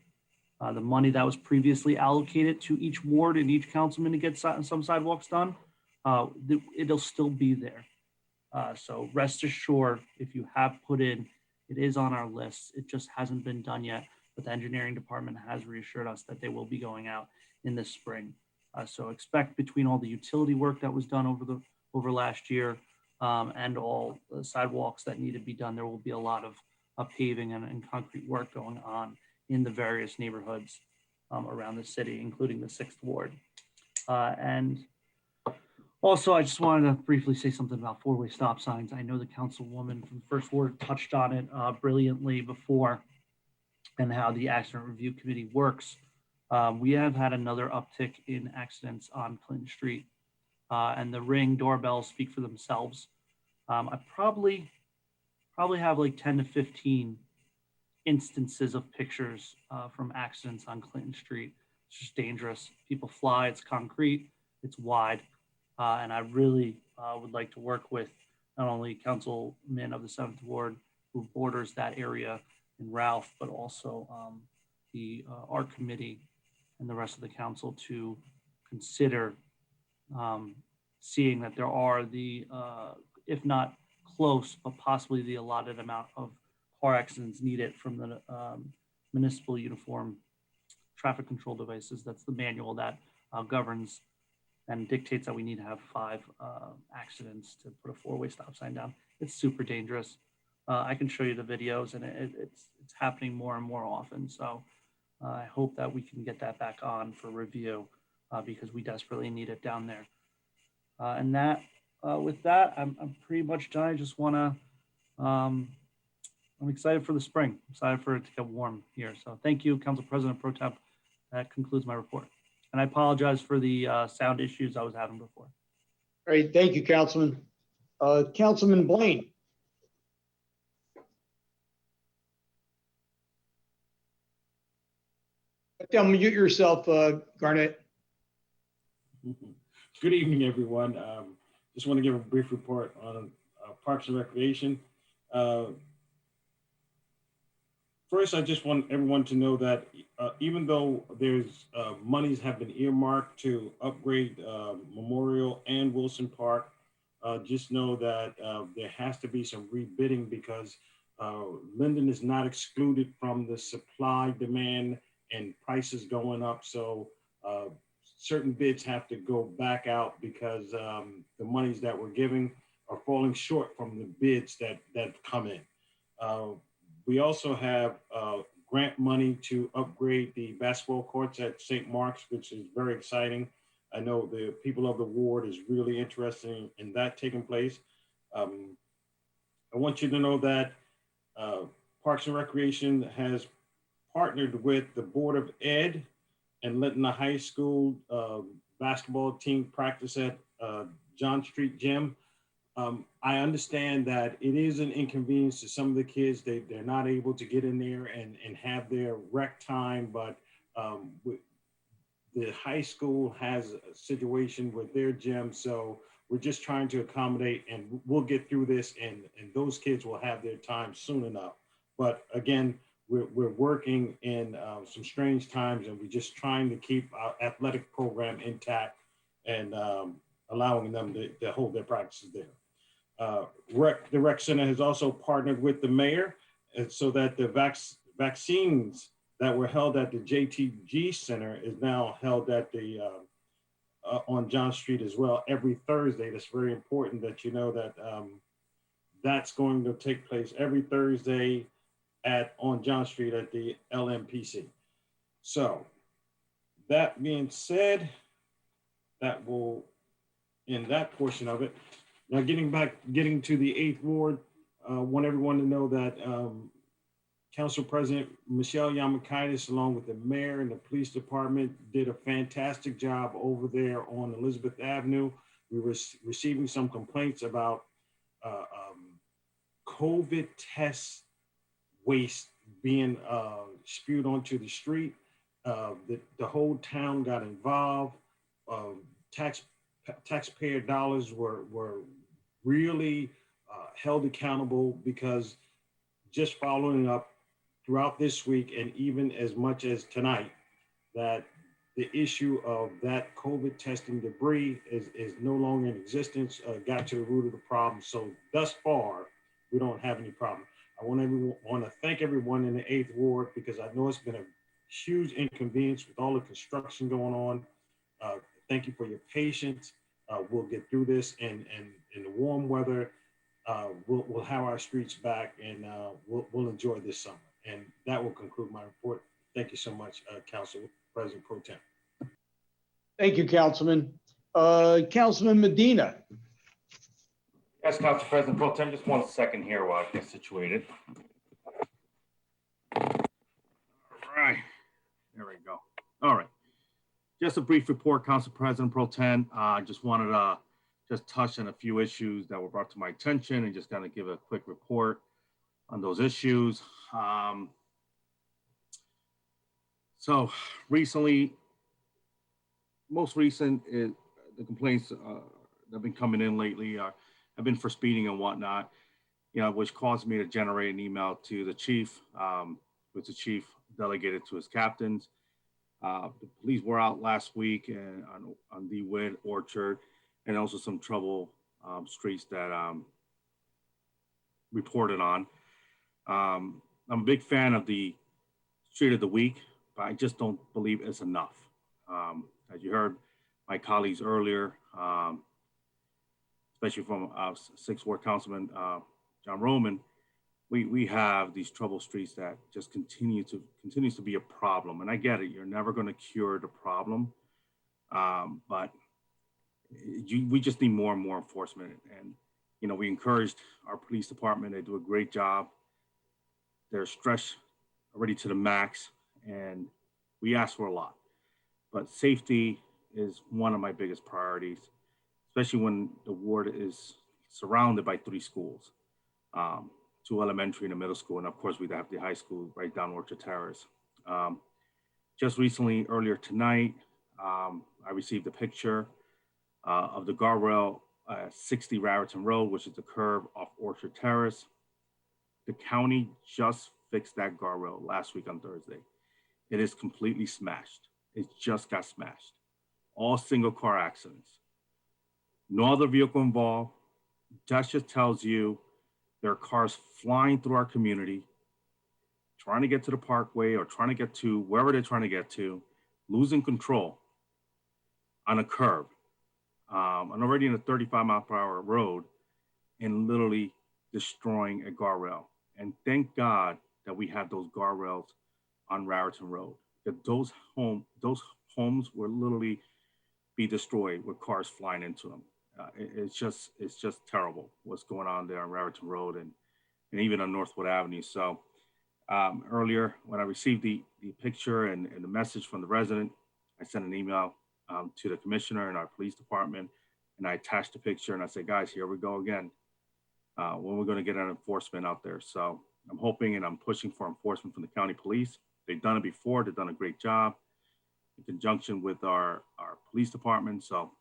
The money that was previously allocated to each ward and each councilman to get some sidewalks done, it'll still be there. So rest assured, if you have put in, it is on our list. It just hasn't been done yet, but the engineering department has reassured us that they will be going out in the spring. So expect between all the utility work that was done over last year and all the sidewalks that need to be done, there will be a lot of paving and concrete work going on in the various neighborhoods around the city, including the 6th Ward. And also, I just wanted to briefly say something about four-way stop signs. I know the councilwoman from the 1st Ward touched on it brilliantly before, and how the accident review committee works. We have had another uptick in accidents on Clinton Street, and the Ring doorbells speak for themselves. I probably have like 10 to 15 instances of pictures from accidents on Clinton Street. It's just dangerous. People fly, it's concrete, it's wide. And I really would like to work with not only councilmen of the 7th Ward who borders that area and Ralph, but also the art committee and the rest of the council to consider seeing that there are the, if not close, but possibly the allotted amount of car accidents needed from the municipal uniform traffic control devices. That's the manual that governs and dictates that we need to have 5 accidents to put a four-way stop sign down. It's super dangerous. I can show you the videos, and it's happening more and more often. So I hope that we can get that back on for review because we desperately need it down there. And that, with that, I'm pretty much done. I just want to, I'm excited for the spring. I'm excited for it to get warm here. So thank you, Council President Pro Temp. That concludes my report. And I apologize for the sound issues I was having before. All right, thank you, Councilman. Councilman Blaine. Unmute yourself, Garnett. Good evening, everyone. Just want to give a brief report on Parks and Recreation. First, I just want everyone to know that even though there's monies have been earmarked to upgrade Memorial and Wilson Park, just know that there has to be some rebidding because Linden is not excluded from the supply, demand, and prices going up. So certain bids have to go back out because the monies that we're giving are falling short from the bids that come in. We also have grant money to upgrade the basketball courts at St. Mark's, which is very exciting. I know the people of the ward is really interested in that taking place. I want you to know that Parks and Recreation has partnered with the Board of Ed and letting the high school basketball team practice at John Street Gym. I understand that it is an inconvenience to some of the kids. They're not able to get in there and have their rec time, but the high school has a situation with their gym. So we're just trying to accommodate, and we'll get through this, and those kids will have their time soon enough. But again, we're working in some strange times, and we're just trying to keep our athletic program intact and allowing them to hold their practices there. The rec center has also partnered with the mayor so that the vaccines that were held at the JTG Center is now held at the on John Street as well every Thursday. That's very important that you know that that's going to take place every Thursday on John Street at the LMPC. So that being said, that will end that portion of it. Now getting to the 8th Ward, want everyone to know that Council President Michelle Yamakaitis, along with the mayor and the police department, did a fantastic job over there on Elizabeth Avenue. We were receiving some complaints about COVID test waste being spewed onto the street. The whole town got involved. Taxpayer dollars were really held accountable because just following up throughout this week and even as much as tonight, that the issue of that COVID testing debris is no longer in existence, got to the root of the problem. So thus far, we don't have any problem. I want to thank everyone in the 8th Ward because I know it's been a huge inconvenience with all the construction going on. thank you for your patience. We'll get through this, and in the warm weather, we'll have our streets back, and we'll enjoy this summer. And that will conclude my report. Thank you so much, Council President Pro Tem. Thank you, Councilman. Councilman Medina. Yes, Council President Pro Tem, just 1 second here while I get situated. All right, there we go. All right. Just a brief report, Council President Pro Tem. I just wanted to just touch on a few issues that were brought to my attention and just kind of give a quick report on those issues. So recently, most recent is the complaints that have been coming in lately have been for speeding and whatnot, which caused me to generate an email to the chief, which the chief delegated to his captains. The police were out last week and on the Wood Orchard, and also some trouble streets that reported on. I'm a big fan of the Street of the Week, but I just don't believe it's enough. As you heard my colleagues earlier, especially from 6th Ward Councilman John Roman, we have these trouble streets that just continues to be a problem. And I get it, you're never going to cure the problem, but we just need more and more enforcement. And we encouraged our police department; they do a great job. They're stretched already to the max, and we ask for a lot. But safety is one of my biggest priorities, especially when the ward is surrounded by 3 schools, 2 elementary and a middle school, and of course we have the high school right down Orchard Terrace. Just recently, earlier tonight, I received a picture of the guardrail 60 Raritan Road, which is the curb off Orchard Terrace. The county just fixed that guardrail last week on Thursday. It is completely smashed. It just got smashed. All single car accidents. No other vehicle involved. That just tells you there are cars flying through our community, trying to get to the parkway or trying to get to wherever they're trying to get to, losing control on a curb. I'm already in a 35-mile-per-hour road and literally destroying a guardrail. And thank God that we have those guardrails on Raritan Road. That those homes will literally be destroyed with cars flying into them. It's just terrible what's going on there on Raritan Road and even on Northwood Avenue. So earlier when I received the picture and the message from the resident, I sent an email to the commissioner and our police department, and I attached the picture and I said, guys, here we go again. When we're going to get an enforcement out there. So I'm hoping and I'm pushing for enforcement from the county police. They've done it before. They've done a great job in conjunction with our police department. So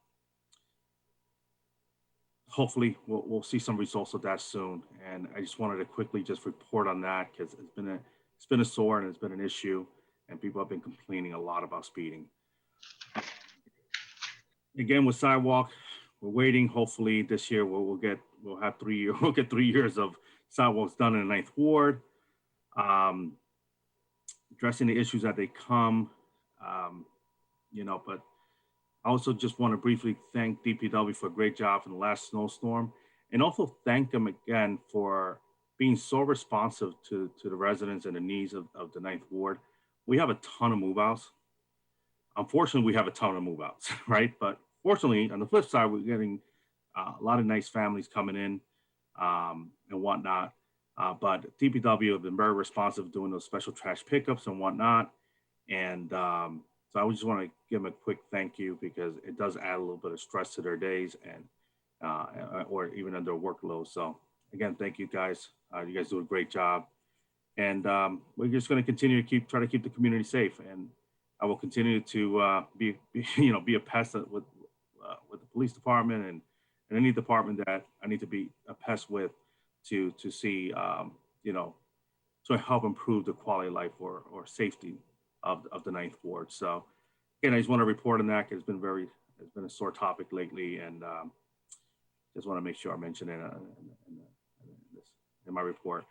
hopefully we'll see some results of that soon. And I just wanted to quickly just report on that because it's been a sore and it's been an issue, and people have been complaining a lot about speeding. Again, with sidewalk, we're waiting. Hopefully this year we'll get 3 years of sidewalks done in the 9th Ward. Addressing the issues that they come, but I also just want to briefly thank DPW for a great job in the last snowstorm, and also thank them again for being so responsive to the residents and the needs of the 9th Ward. We have a ton of move-outs. Unfortunately, we have a ton of move-outs, right? But fortunately, on the flip side, we're getting a lot of nice families coming in and whatnot. But DPW have been very responsive doing those special trash pickups and whatnot. And so I just want to give them a quick thank you because it does add a little bit of stress to their days and or even under workload. So again, thank you guys. You guys do a great job. And we're just going to continue to try to keep the community safe. And I will continue to be a pest with the police department and any department that I need to be a pest with to see, to help improve the quality of life or safety of the 9th Ward. So again, I just want to report on that. It's been a sore topic lately, and just want to make sure I mention it in my report.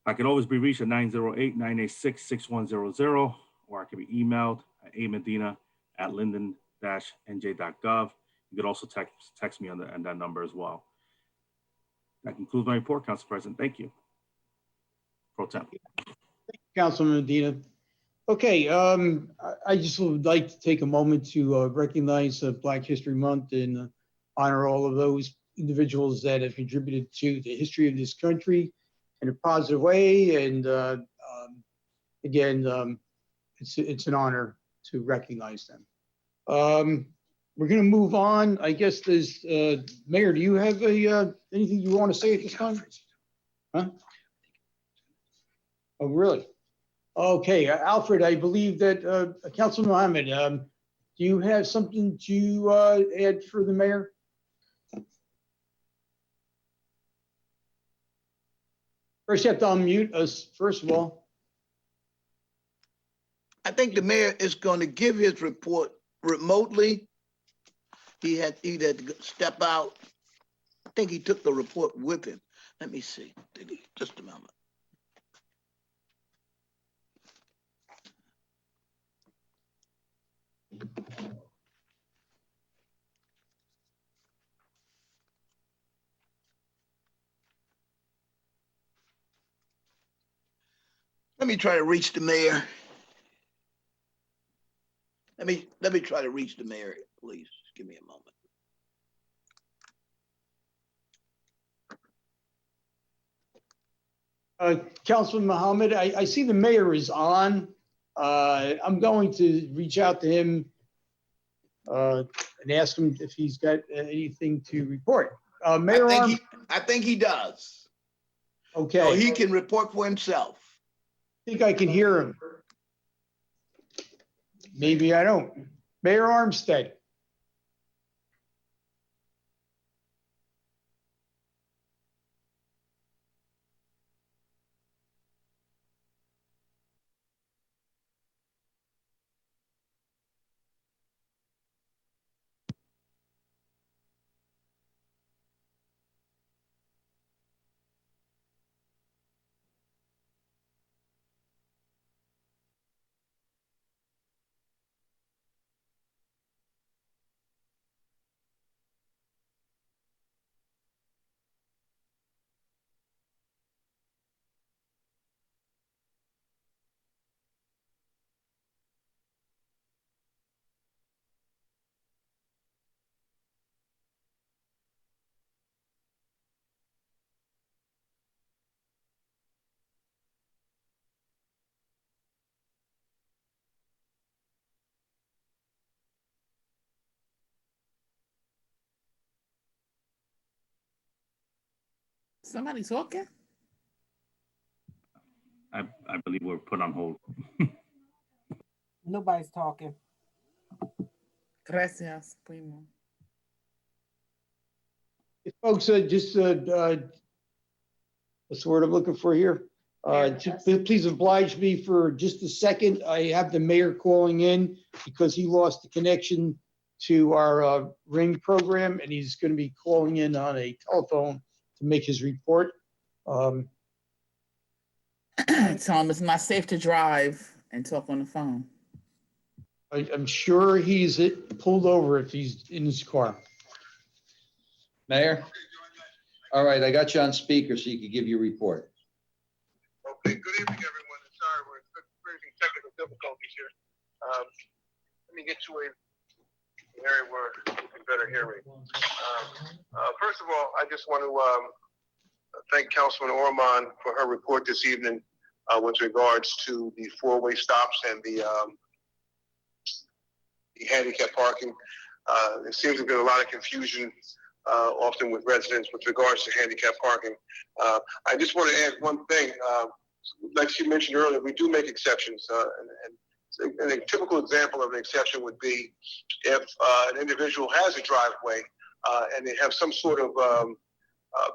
I can always be reached at 908-986-6100, or I can be emailed at amedina@linden.gov. You could also text me on that number as well. That concludes my report, Council President. Thank you. Pro Tem. Councilman Medina. Okay, I just would like to take a moment to recognize Black History Month and honor all of those individuals that have contributed to the history of this country in a positive way. And again, it's an honor to recognize them. We're going to move on. I guess there's, Mayor, do you have anything you want to say at this time? Huh? Oh, really? Okay, Alfred, I believe that Councilman Mohammed, do you have something to add for the mayor? First, you have to unmute us, first of all. I think the mayor is going to give his report remotely. He had to step out. I think he took the report with him. Let me see. Did he? Just a moment. Let me try to reach the mayor. Let me try to reach the mayor, please. Just give me a moment. Councilman Mohammed, I see the mayor is on. I'm going to reach out to him and ask him if he's got anything to report. Mayor Arm. I think he does. Okay. So he can report for himself. I think I can hear him. Maybe I don't. Mayor Armstead. Somebody talking? I believe we're put on hold. Nobody's talking. Gracias, primo. Folks, just what's the word I'm looking for here? Please oblige me for just a second. I have the mayor calling in because he lost the connection to our Ring program, and he's going to be calling in on a telephone to make his report. Tell him it's not safe to drive and talk on the phone. I'm sure he's pulled over if he's in his car. Mayor? All right, I got you on speaker so you can give your report. Okay, good evening, everyone. And sorry, we're experiencing technical difficulties here. Let me get to an area where you can better hear me. First of all, I just want to thank Councilman Orman for her report this evening with regards to the four-way stops and the handicap parking. There seems to be a lot of confusion often with residents with regards to handicap parking. I just want to add one thing. Like she mentioned earlier, we do make exceptions. And a typical example of an exception would be if an individual has a driveway and they have some sort of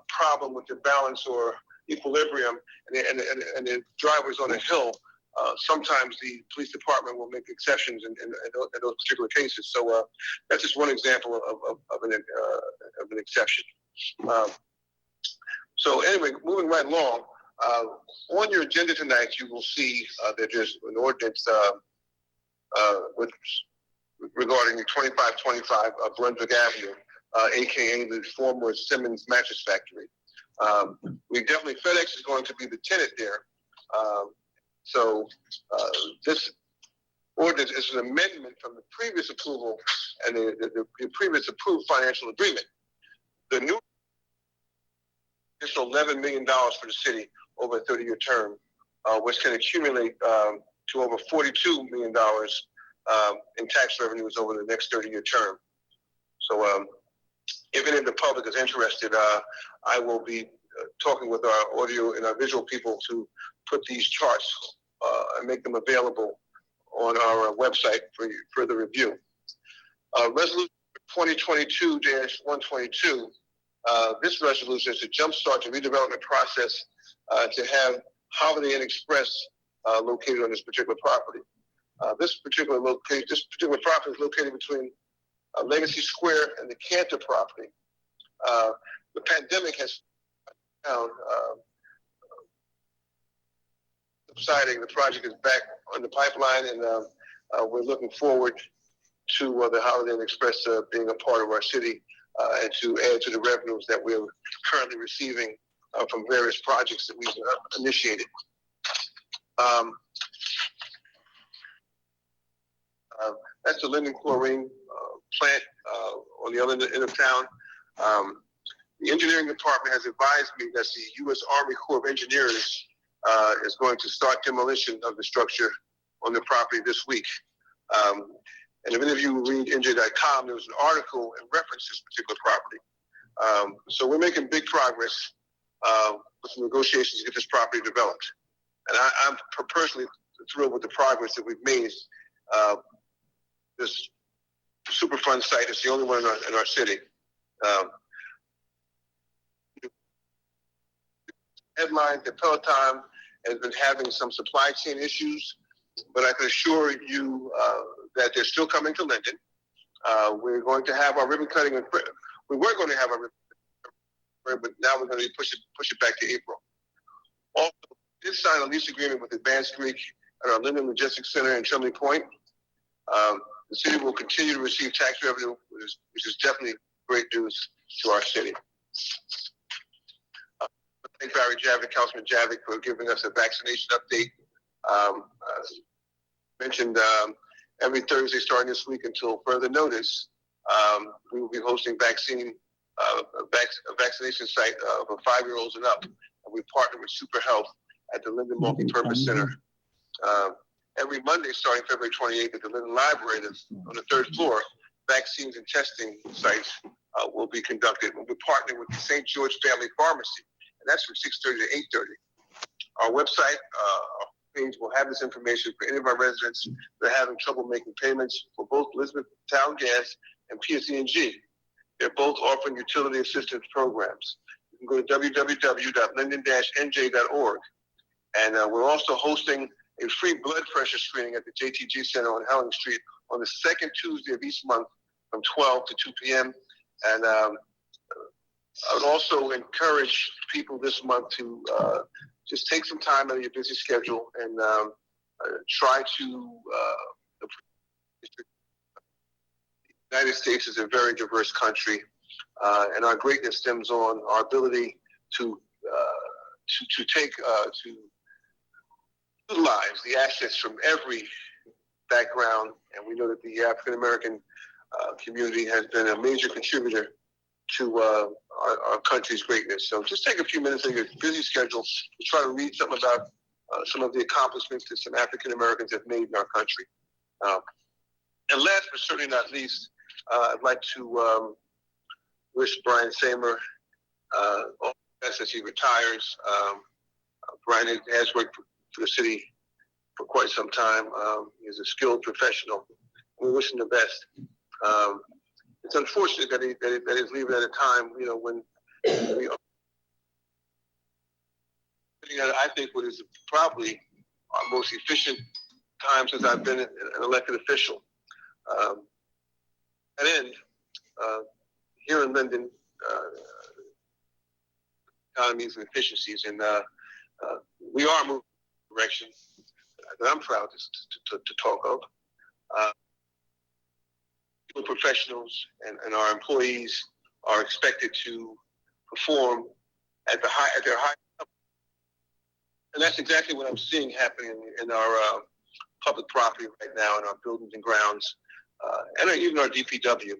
problem with the balance or equilibrium, and the driveway's on a hill, sometimes the police department will make exceptions in those particular cases. So that's just one example of an exception. So anyway, moving right along, on your agenda tonight, you will see that there's an ordinance with regarding the 2525 Brunswick Avenue, AKA the former Simmons Mattress Factory. We definitely, FedEx is going to be the tenant there. So this ordinance is an amendment from the previous approval and the previous approved financial agreement. The new additional $11 million for the city over a 30-year term, which can accumulate to over $42 million in tax revenues over the next 30-year term. So if any of the public is interested, I will be talking with our audio and our visual people to put these charts and make them available on our website for further review. Resolution 2022-122, this resolution is to jumpstart the redevelopment process to have Holiday Inn Express located on this particular property. This particular property is located between Legacy Square and the Cantor property. The pandemic has found subsiding. The project is back on the pipeline, and we're looking forward to the Holiday Inn Express being a part of our city and to add to the revenues that we're currently receiving from various projects that we've initiated. That's the Linden chlorine plant on the other end of town. The engineering department has advised me that the U.S. Army Corps of Engineers is going to start demolition of the structure on the property this week. And if any of you read NJ.com, there was an article in reference to this particular property. So we're making big progress with the negotiations to get this property developed. And I'm personally thrilled with the progress that we've made. This Superfund site is the only one in our city. Headline that Peloton has been having some supply chain issues, but I can assure you that they're still coming to Linden. We're going to have our ribbon cutting. We were going to have our ribbon cutting, but now we're going to push it back to April. Also, we did sign a lease agreement with Advanced Greek at our Linden Logistics Center in Chimney Point. The city will continue to receive tax revenue, which is definitely great news to our city. Thank Barry Javick, Councilman Javick, for giving us a vaccination update. Mentioned every Thursday starting this week until further notice, we will be hosting a vaccination site for 5-year-olds and up. And we partner with Super Health at the Linden Multipurpose Center. Every Monday, starting February 28th at the Linden Library on the 3rd floor, vaccines and testing sites will be conducted. We'll be partnering with the St. George Family Pharmacy, and that's from 6:30 to 8:30. Our website page will have this information for any of our residents that are having trouble making payments for both Elizabeth Town Gas and PSE&G. They're both offering utility assistance programs. You can go to www.linden-nj.org. And we're also hosting a free blood pressure screening at the JTG Center on Helen Street on the second Tuesday of each month from 12 to 2 p.m. And I would also encourage people this month to just take some time out of your busy schedule and try to. The United States is a very diverse country, and our greatness stems on our ability to utilize the assets from every background. And we know that the African American community has been a major contributor to our country's greatness. So just take a few minutes of your busy schedule to try to read something about some of the accomplishments that some African Americans have made in our country. And last but certainly not least, I'd like to wish Brian Samer all the best as he retires. Brian has worked for the city for quite some time. He's a skilled professional. We wish him the best. It's unfortunate that he's leaving at a time, when we are sitting at, I think, what is probably our most efficient time since I've been an elected official. At end, here in Linden, economies and efficiencies, and we are moving in a direction that I'm proud to talk of. professionals and our employees are expected to perform at their high level. And that's exactly what I'm seeing happening in our public property right now in our buildings and grounds, and even our DPW.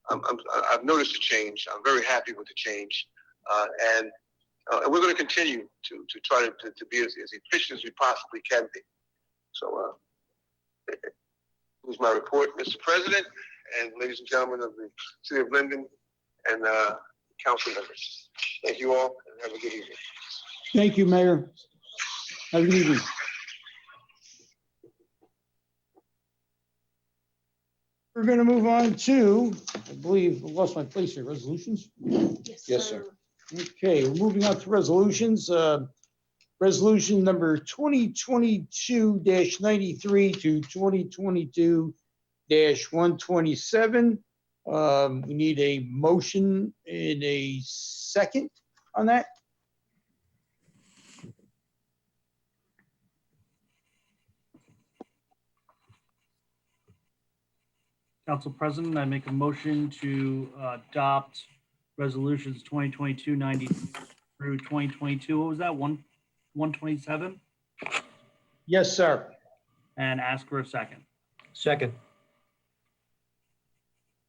I've noticed a change. I'm very happy with the change, and we're going to continue to try to be as efficient as we possibly can be. So, here's my report, Mr. President, and ladies and gentlemen of the City of Linden and council members. Thank you all, and have a good evening. Thank you, Mayor. Have a good evening. We're going to move on to, I believe, I lost my place here, resolutions. Yes, sir. Okay, we're moving on to resolutions. Resolution number 2022-93 to 2022-127. We need a motion and a second on that. Council President, I make a motion to adopt resolutions 2022-90 through 2022. What was that, 127? Yes, sir. And ask for a second. Second.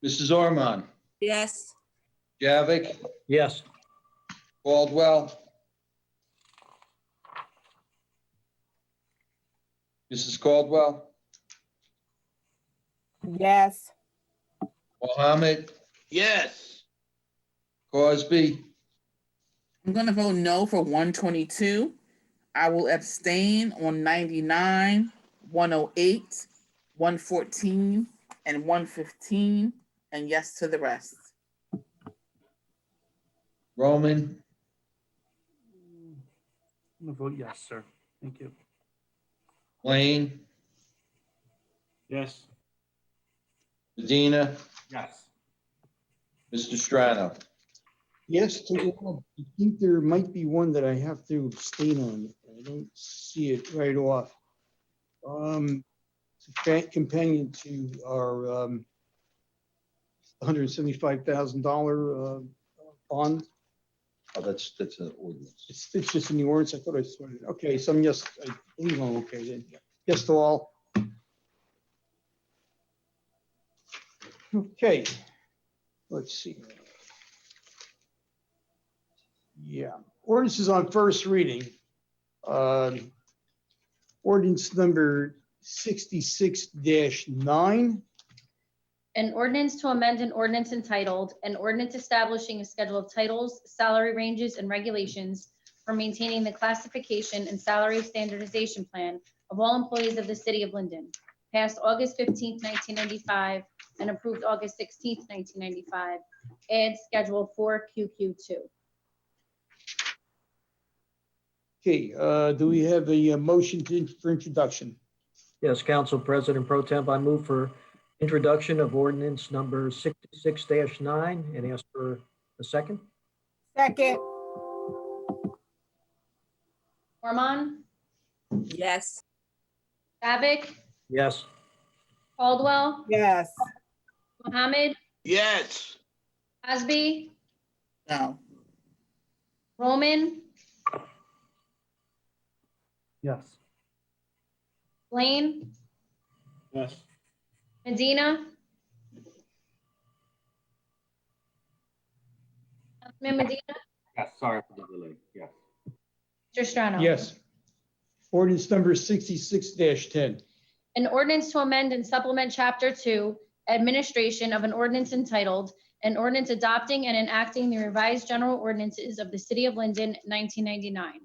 Mrs. Ormond, Yes. Javik, Yes. Caldwell. Mrs. Caldwell, Yes. Mohammed, Yes. Cosby, I'm gonna vote no for 122. I will abstain on 99, 108, 114, and 115, and yes to the rest. Roman, I'm gonna vote yes, sir. Thank you. Lane, Yes. Medina, Yes. Mr. Strano. Yes, to all. I think there might be one that I have to abstain on. I don't see it right off. It's a companion to our $175,000 bond. Oh, that's an ordinance. It's just in the ordinance. I thought I saw it. Okay, so I'm yes, I believe I'm okay then. Yes to all. Okay, let's see. Yeah, ordinance is on first reading. Ordinance number 66-9. An ordinance to amend an ordinance entitled, an ordinance establishing a schedule of titles, salary ranges, and regulations for maintaining the classification and salary standardization plan of all employees of the city of Linden, passed August 15th, 1995, and approved August 16th, 1995, add Schedule 4QQ2. Okay, do we have a motion for introduction? Yes, Council President Pro Temp, I move for introduction of ordinance number 66-9 and ask for a second. Second. Ormond, Yes. Savick, Yes. Caldwell, Yes. Mohammed, Yes. Cosby, No. Roman, Yes. Lane, Yes. Medina. Councilman Medina, Yes, sorry for the delay. Yes. Mr. Strano. Yes. Ordinance number 66-10. An ordinance to amend and supplement Chapter 2, Administration of an ordinance entitled, an ordinance adopting and enacting the revised general ordinances of the City of Linden, 1999.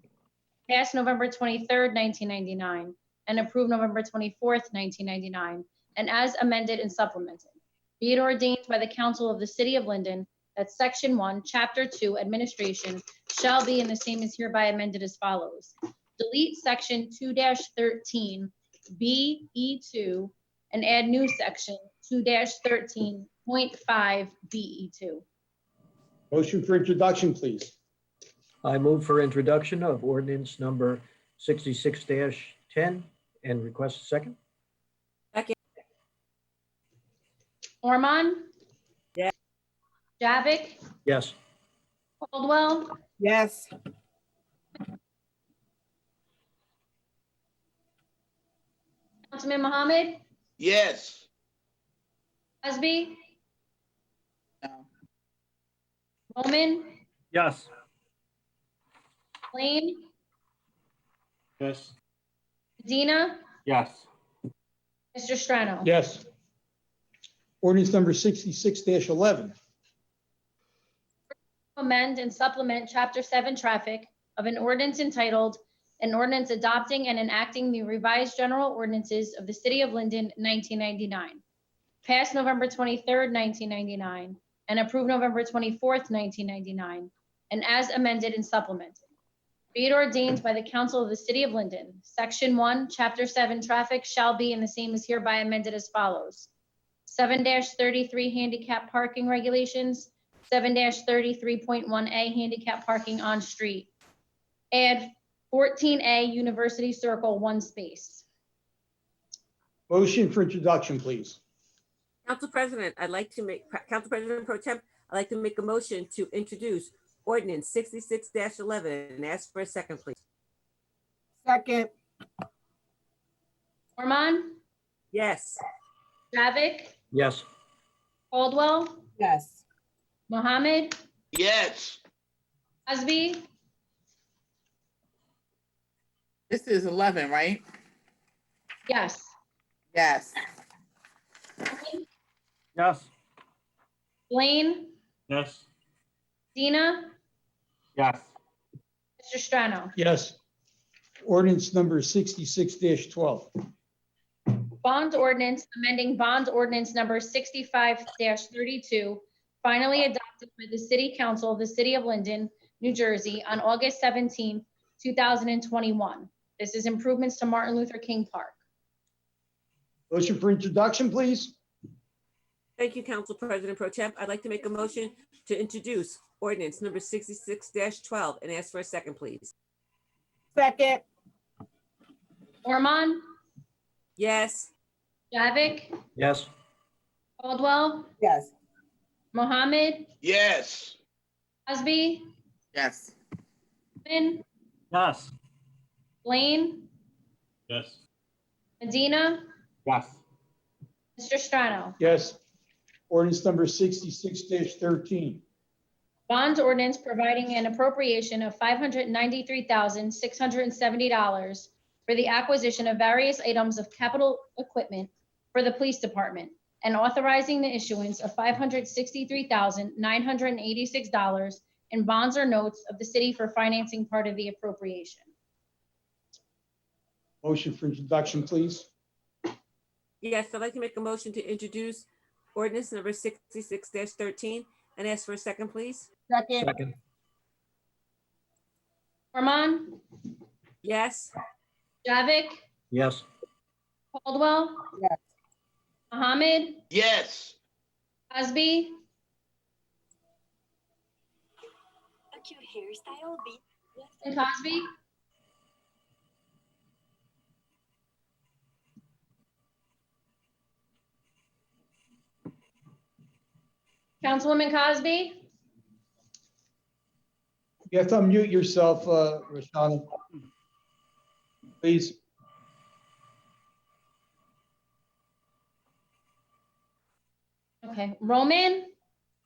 Passed November 23rd, 1999, and approved November 24th, 1999, and as amended and supplemented. Be it ordained by the Council of the City of Linden that Section 1, Chapter 2, Administration shall be and the same is hereby amended as follows. Delete Section 2-13 BE2 and add new Section 2-13.5 BE2. Motion for introduction, please. I move for introduction of ordinance number 66-10 and request a second. Second. Ormond. Yeah. Javik, Yes. Caldwell, Yes. Councilman Mohammed, Yes. Cosby, No. Bowman, Yes. Lane, Yes. Medina, Yes. Mr. Strano. Yes. Ordinance number 66-11. Amend and supplement Chapter 7 Traffic of an ordinance entitled, an ordinance adopting and enacting the revised general ordinances of the City of Linden, 1999. Passed November 23rd, 1999, and approved November 24th, 1999, and as amended and supplemented. Be it ordained by the Council of the City of Linden, Section 1, Chapter 7 Traffic shall be, and the same is hereby amended as follows. 7-33 handicap parking regulations, 7-33.1A handicap parking on street. Add 14A University Circle, 1 space. Motion for introduction, please. Council President, Council President Pro Temp, I'd like to make a motion to introduce ordinance 66-11 and ask for a second, please. Second. Ormond, Yes. Javik, Yes. Caldwell, Yes. Mohammed, Yes. Cosby, This is 11, right? yes. Yes. Yes. Blaine, Yes. Dina, Yes. Mr. Strano. Yes. Ordinance number 66-12. Bond ordinance amending bond ordinance number 65-32, finally adopted by the City Council of the City of Linden, New Jersey on August 17, 2021. This is improvements to Martin Luther King Park. Motion for introduction, please. Thank you, Council President Pro Temp. I'd like to make a motion to introduce ordinance number 66-12 and ask for a second, please. Second. Ormond, Yes. Javik, Yes. Caldwell, Yes. Mohammed, Yes. Cosby, Yes. Quinn, Yes. Blaine, Yes. Medina, Yes. Mr. Strano. Yes. Ordinance number 66-13. Bond ordinance providing an appropriation of $593,670 for the acquisition of various items of capital equipment for the police department and authorizing the issuance of $563,986 in bonds or notes of the city for financing part of the appropriation. Motion for introduction, please. Yes, I'd like to make a motion to introduce ordinance number 66-13 and ask for a second, please. Second. Second. Ormond, Yes. Javik, Yes. Caldwell. Yes. Mohammed, Yes. Cosby, A cute hairstyle beat. and Cosby. Councilwoman Cosby, You have to unmute yourself, Roshana. Please. okay, Roman,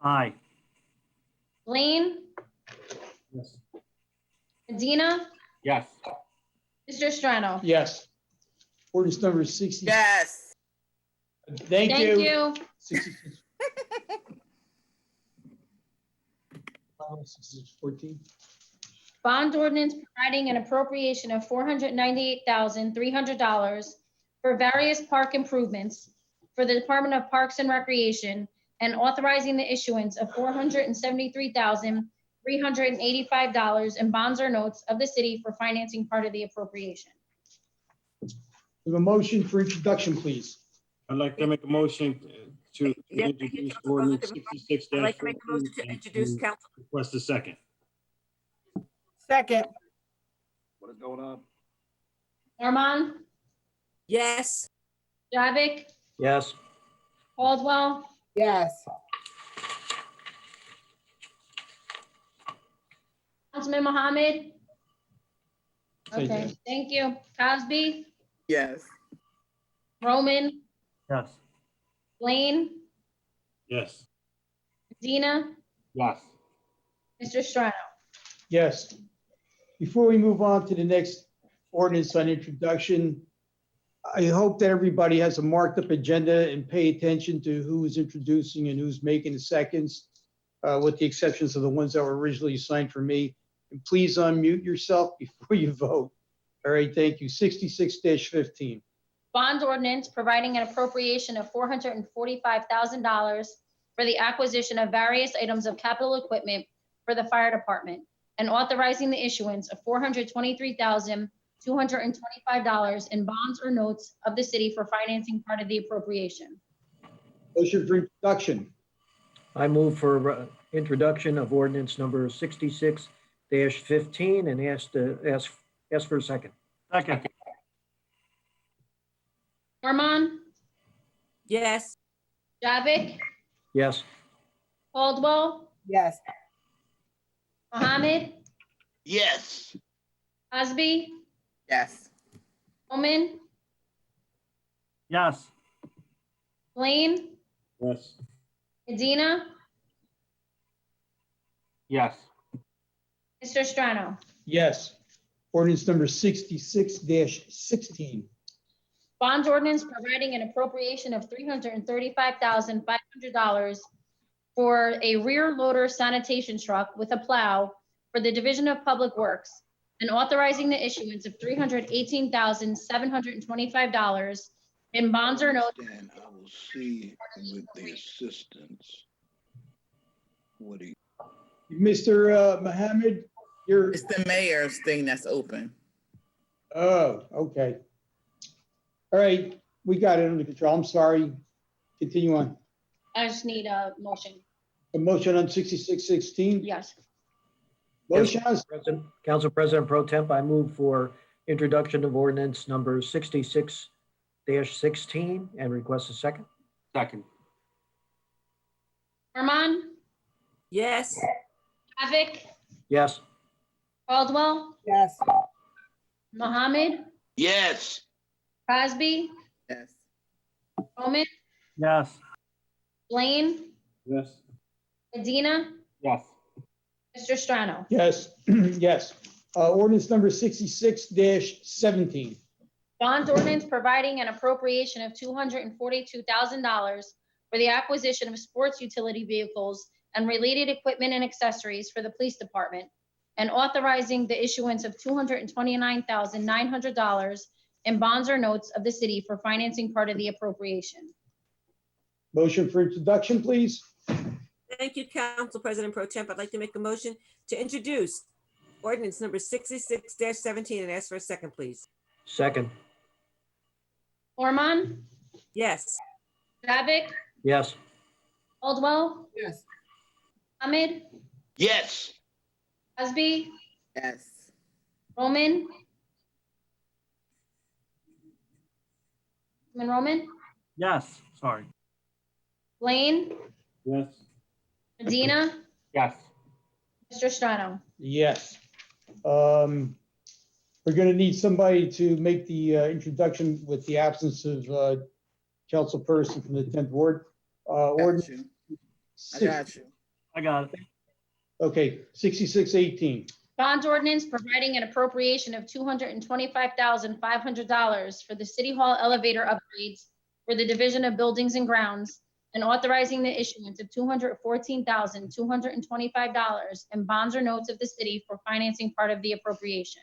Aye. Blaine, Yes. Medina, Yes. Mr. Strano. Yes. Ordinance number 60. Yes. Thank Thank you. you. 66. 66-14. Bond ordinance providing an appropriation of $498,300 for various park improvements for the Department of Parks and Recreation and authorizing the issuance of $473,385 in bonds or notes of the city for financing part of the appropriation. We have a motion for introduction, please. I'd like to make a motion to Yes, thank you, introduce Council ordinance President. 66. I'd like to make a motion to introduce council. Request a second. Second. What is going on? Armand, Yes. Javik, Yes. Caldwell, Yes. Councilman Mohammed? Say Okay, yes. thank you. Cosby, Yes. Roman, Yes. Blaine, Yes. Dina, Yes. Mr. Strano. Yes. Before we move on to the next ordinance on introduction, I hope that everybody has a marked up agenda and pay attention to who's introducing and who's making the seconds, with the exceptions of the ones that were originally assigned for me. And please unmute yourself before you vote. All right, thank you. 66-15. Bond ordinance providing an appropriation of $445,000 for the acquisition of various items of capital equipment for the fire department and authorizing the issuance of $423,225 in bonds or notes of the city for financing part of the appropriation. Motion for introduction. I move for introduction of ordinance number 66-15 and ask for a second. Second. Ormond, Yes. Javik, Yes. Caldwell, Yes. Mohammed, Yes. Cosby, Yes. Bowman, Yes. Blaine, Yes. Medina, Yes. Mr. Strano. Yes. Ordinance number 66-16. Bond ordinance providing an appropriation of $335,500 for a rear loader sanitation truck with a plow for the Division of Public Works and authorizing the issuance of $318,725 in bonds or notes. And I will see with the assistance. What do you? Mr. Mohammed, you're, It's the mayor's thing that's open. oh, okay. All right, we got it under control. I'm sorry. Continue on. I just need a motion. A motion on 66-16. Yes. Motion on Council President Pro Temp, I move for introduction of ordinance number 66-16 and request a second. Second. Ormond, Yes. Havoc, Yes. Caldwell, Yes. Mohammed, Yes. Cosby, Yes. Bowman, Yes. Blaine, Yes. Medina, Yes. Mr. Strano. Yes, yes. Ordinance number 66-17. Bond ordinance providing an appropriation of $242,000 for the acquisition of sports utility vehicles and related equipment and accessories for the police department and authorizing the issuance of $229,900 in bonds or notes of the city for financing part of the appropriation. Motion for introduction, please. Thank you, Council President Pro Temp. I'd like to make a motion to introduce ordinance number 66-17 and ask for a second, please. Second. Ormond, Yes. Javik, Yes. Caldwell, Yes. Ahmed, Yes. Cosby, Yes. Roman. Roman, Yes. Sorry. Blaine, Yes. Medina, Yes. Mr. Strano. Yes. We're going to need somebody to make the introduction with the absence of councilperson from the 10th ward. Got Ordinance you. I six- got you. I got it. Okay, 66-18. Bond ordinance providing an appropriation of $225,500 for the City Hall elevator upgrades for the Division of Buildings and Grounds and authorizing the issuance of $214,225 in bonds or notes of the city for financing part of the appropriation.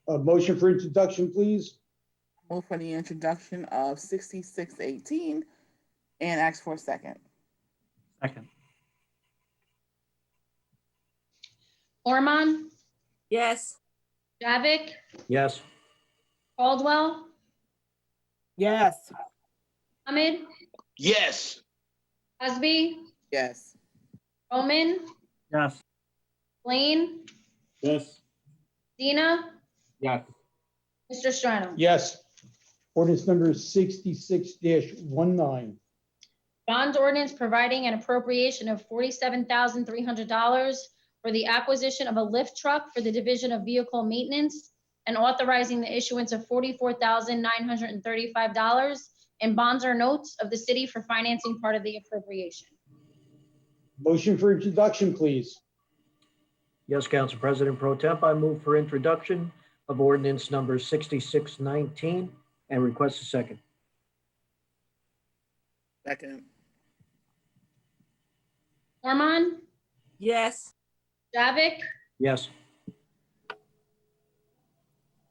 Motion for introduction, please. Move for the introduction of 66-18 and ask for a second. Second. Ormond, Yes. Javik, Yes. Caldwell, Yes. Ahmed, Yes. Cosby, Yes. Roman, Yes. Blaine, Yes. Dina, Yes. Mr. Strano. Yes. Ordinance number 66-19. Bond ordinance providing an appropriation of $47,300 for the acquisition of a lift truck for the Division of Vehicle Maintenance and authorizing the issuance of $44,935 in bonds or notes of the city for financing part of the appropriation. Motion for introduction, please. Yes, Council President Pro Temp, I move for introduction of ordinance number 6619 and request a second. Second. Mormon, Yes. Javik, Yes.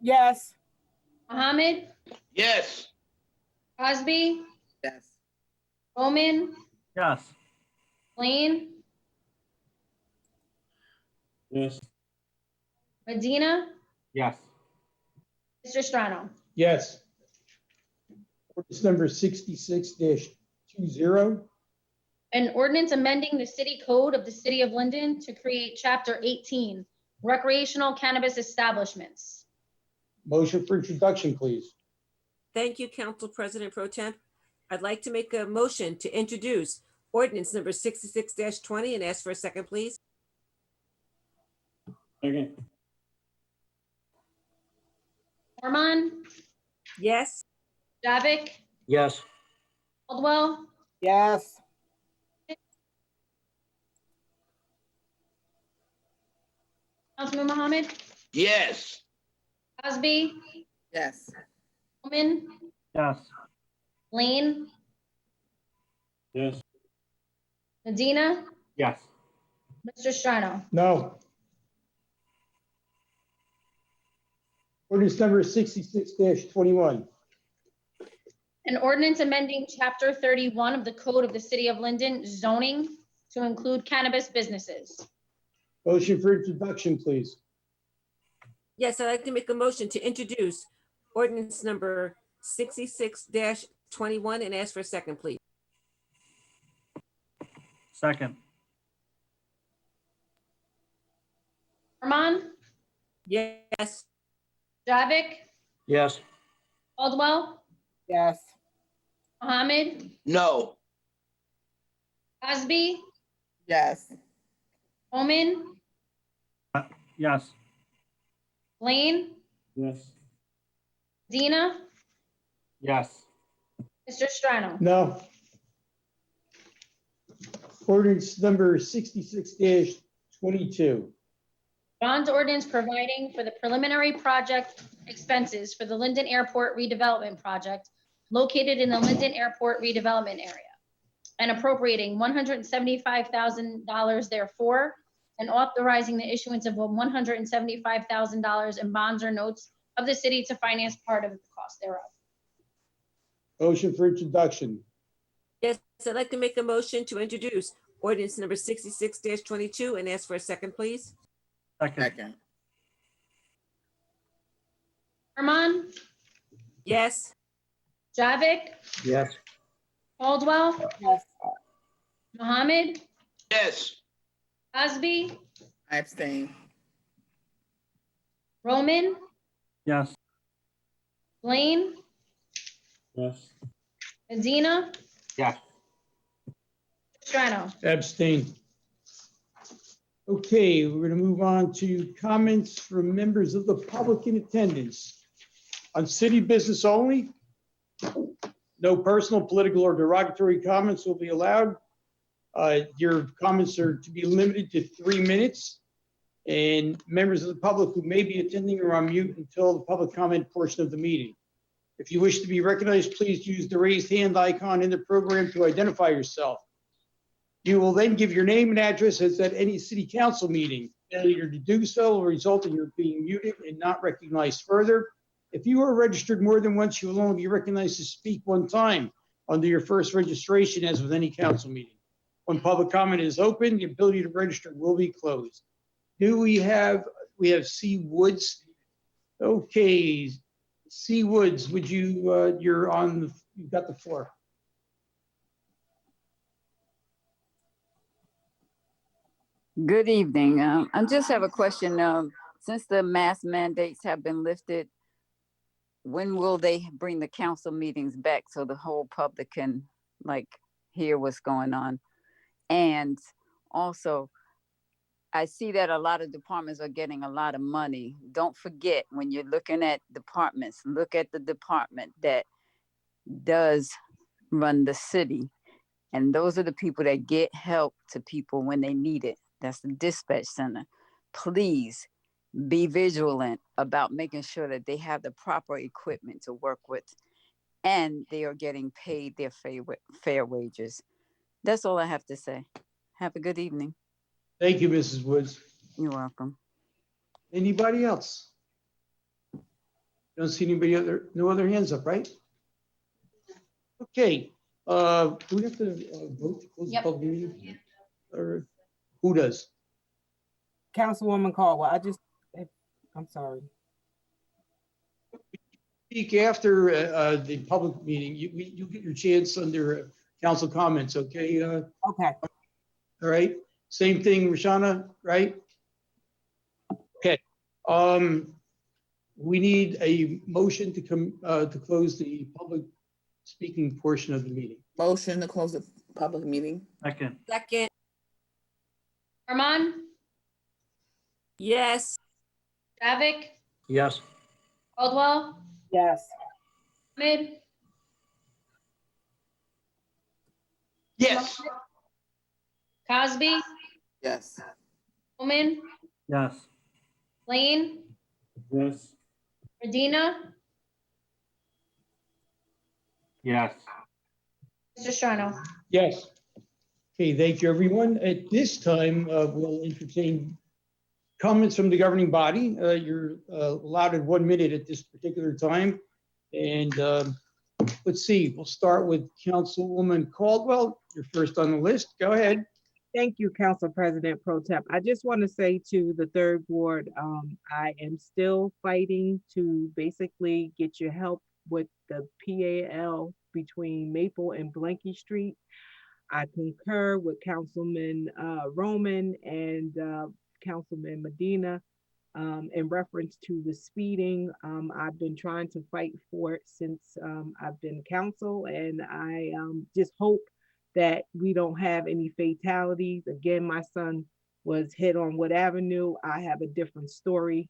Yes. Mohammed, Yes. Cosby, Yes. Bowman, Yes. Lane, Yes. Medina, Yes. Mr. Strano. Yes. Ordinance number 66-20. An ordinance amending the city code of the city of Linden to create chapter 18, recreational cannabis establishments. Motion for introduction, please. Thank you, Council President Pro Temp. I'd like to make a motion to introduce ordinance number 66-20 and ask for a second, please. Second. Mormon, Yes. Javik, Yes. Caldwell, Yes. Councilman Mohammed, Yes. Cosby, Yes. Bowman, Yes. Lane, Yes. Medina, Yes. Mr. Strano. No. Ordinance number 66-21. An ordinance amending chapter 31 of the code of the city of Linden zoning to include cannabis businesses. Motion for introduction, please. Yes, I'd like to make a motion to introduce ordinance number 66-21 and ask for a second, please. Second. Mormon, Yes. Javik, Yes. Caldwell, Yes. Mohammed, No. Cosby, Yes. Bowman, Yes. Lane, Yes. Medina, Yes. Mr. Strano. No. Ordinance number 66-22. Bond ordinance providing for the preliminary project expenses for the Linden Airport redevelopment project located in the Linden Airport redevelopment area and appropriating $175,000 therefore and authorizing the issuance of $175,000 in bonds or notes of the city to finance part of the cost thereof. Motion for introduction. Yes, I'd like to make a motion to introduce ordinance number 66-22 and ask for a second, please. Second. Herman, Yes. Javik, Yes. Caldwell, Yes. Mohammed, Yes. Cosby, I abstain. Roman, Yes. Blaine, Yes. Medina, Yes. Strano. Abstain. Okay, we're going to move on to comments from members of the public in attendance. On city business only, no personal, political, or derogatory comments will be allowed. Your comments are to be limited to 3 minutes. And members of the public who may be attending are on mute until the public comment portion of the meeting. If you wish to be recognized, please use the raised hand icon in the program to identify yourself. You will then give your name and address as at any city council meeting. Failure to do so will result in your being muted and not recognized further. If you are registered more than once, you will only be recognized to speak one time under your first registration, as with any council meeting. When public comment is open, the ability to register will be closed. We have C. Woods. Okay, C. Woods, would you, you've got the floor. Good evening. I just have a question. Since the mask mandates have been lifted, when will they bring the council meetings back so the whole public can hear what's going on. And also, I see that a lot of departments are getting a lot of money. Don't forget, when you're looking at departments, look at the department that does run the city. And those are the people that get help to people when they need it. That's the dispatch center. Please be vigilant about making sure that they have the proper equipment to work with and they are getting paid their fair wages. That's all I have to say. Have a good evening. Thank you, Mrs. Woods. You're welcome. Anybody else? Don't see no other hands up, right? Okay, do we have to vote to close the Yep. public meeting? Or who does? Councilwoman Caldwell, I'm sorry. Speak after the public meeting. You get your chance under council comments, okay? Okay. All right, same thing, Rashana, right? Okay, we need a motion to to close the public speaking portion of the meeting. Motion to close the public meeting. Second. Second, Armand, yes. Javik, Yes. Caldwell, Yes. Ahmed, Yes. Cosby, Yes. Bowman, Yes. Lane, Yes. Medina, Yes. Mr. Strano. Yes. Okay, thank you, everyone. At this time, we'll entertain comments from the governing body. You're allotted 1 minute at this particular time. And let's see, we'll start with Councilwoman Caldwell. You're first on the list. Go ahead. Thank you, Council President Pro Tem. I just want to say to the third ward, I am still fighting to basically get your help with the PAL between Maple and Blanky Street. I concur with Councilman Roman and Councilman Medina in reference to the speeding. I've been trying to fight for it since I've been council, and I just hope that we don't have any fatalities. Again, my son was hit on Wood Avenue. I have a different story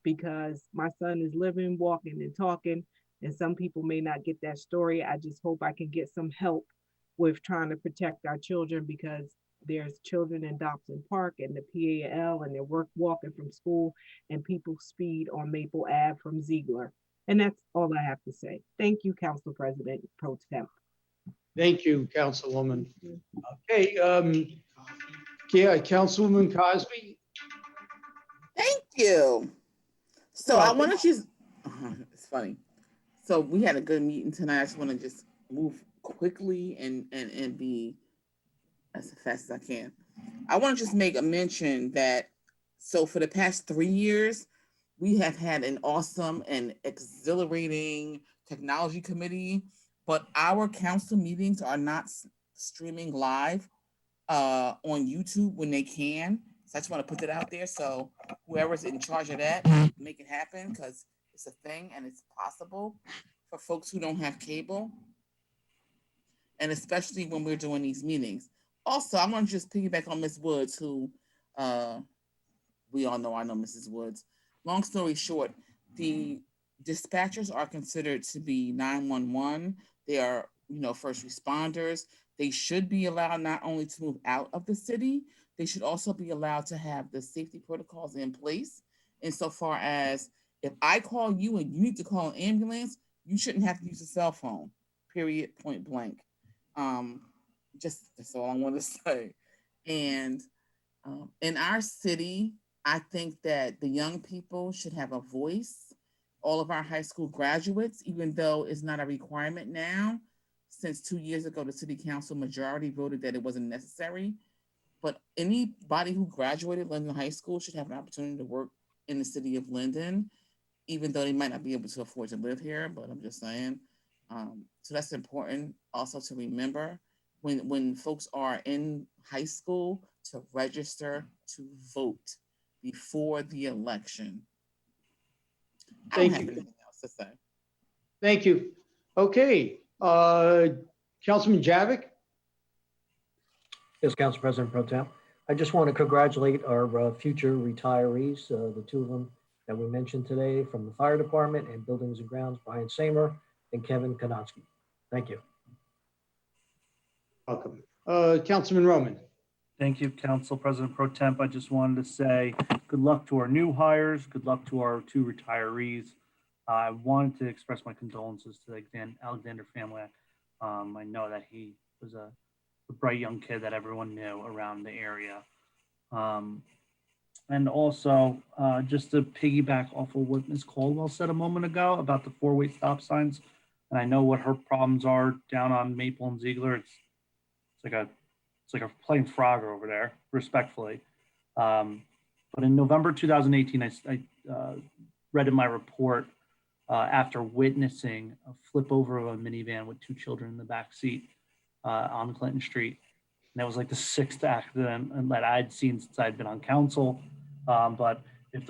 because my son is living, walking, and talking, and some people may not get that story. I just hope I can get some help with trying to protect our children because there's children in Dobson Park and the PAL and they're walking from school and people speed on Maple Ave from Ziegler. And that's all I have to say. Thank you, Council President Pro Tem. Thank you, Councilwoman. Okay, yeah, Councilwoman Cosby. Thank you. So I want to just, it's funny. So we had a good meeting tonight. I just want to just move quickly and be as fast as I can. I want to just make a mention that, so for the past 3 years, we have had an awesome and exhilarating technology committee, but our council meetings are not streaming live on YouTube when they can. So I just want to put that out there. So whoever's in charge of that, make it happen because it's a thing and it's possible for folks who don't have cable. And especially when we're doing these meetings. Also, I want to just piggyback on Ms. Woods, who we all know, I know Mrs. Woods. Long story short, the dispatchers are considered to be 911. They are, first responders. They should be allowed not only to move out of the city, they should also be allowed to have the safety protocols in place. Insofar as if I call you and you need to call an ambulance, you shouldn't have to use a cell phone, period, point blank. Just that's all I want to say. And in our city, I think that the young people should have a voice. All of our high school graduates, even though it's not a requirement now, since 2 years ago, the city council majority voted that it wasn't necessary. But anybody who graduated Linden High School should have an opportunity to work in the city of Linden, even though they might not be able to afford to live here, but I'm just saying. So that's important also to remember when folks are in high school to register to vote before the election. I don't have anything else to say. Thank you. Okay, Councilman Javik. Yes, Council President Pro Tem. I just want to congratulate our future retirees, the two of them that we mentioned today from the Fire Department and Buildings and Grounds, Brian Samer and Kevin Kononsky. Thank you. Welcome. Councilman Roman. Thank you, Council President Pro Temp. I just wanted to say good luck to our new hires. Good luck to our two retirees. I wanted to express my condolences to the Alexander family. I know that he was a bright young kid that everyone knew around the area. And also, just to piggyback off of what Ms. Caldwell said a moment ago about the four-way stop signs, and I know what her problems are down on Maple and Ziegler. It's like a playing Frogger over there, respectfully. But in November 2018, I read in my report after witnessing a flip over of a minivan with two children in the back seat on Clinton Street. And that was like the sixth accident that I'd seen since I'd been on council. But if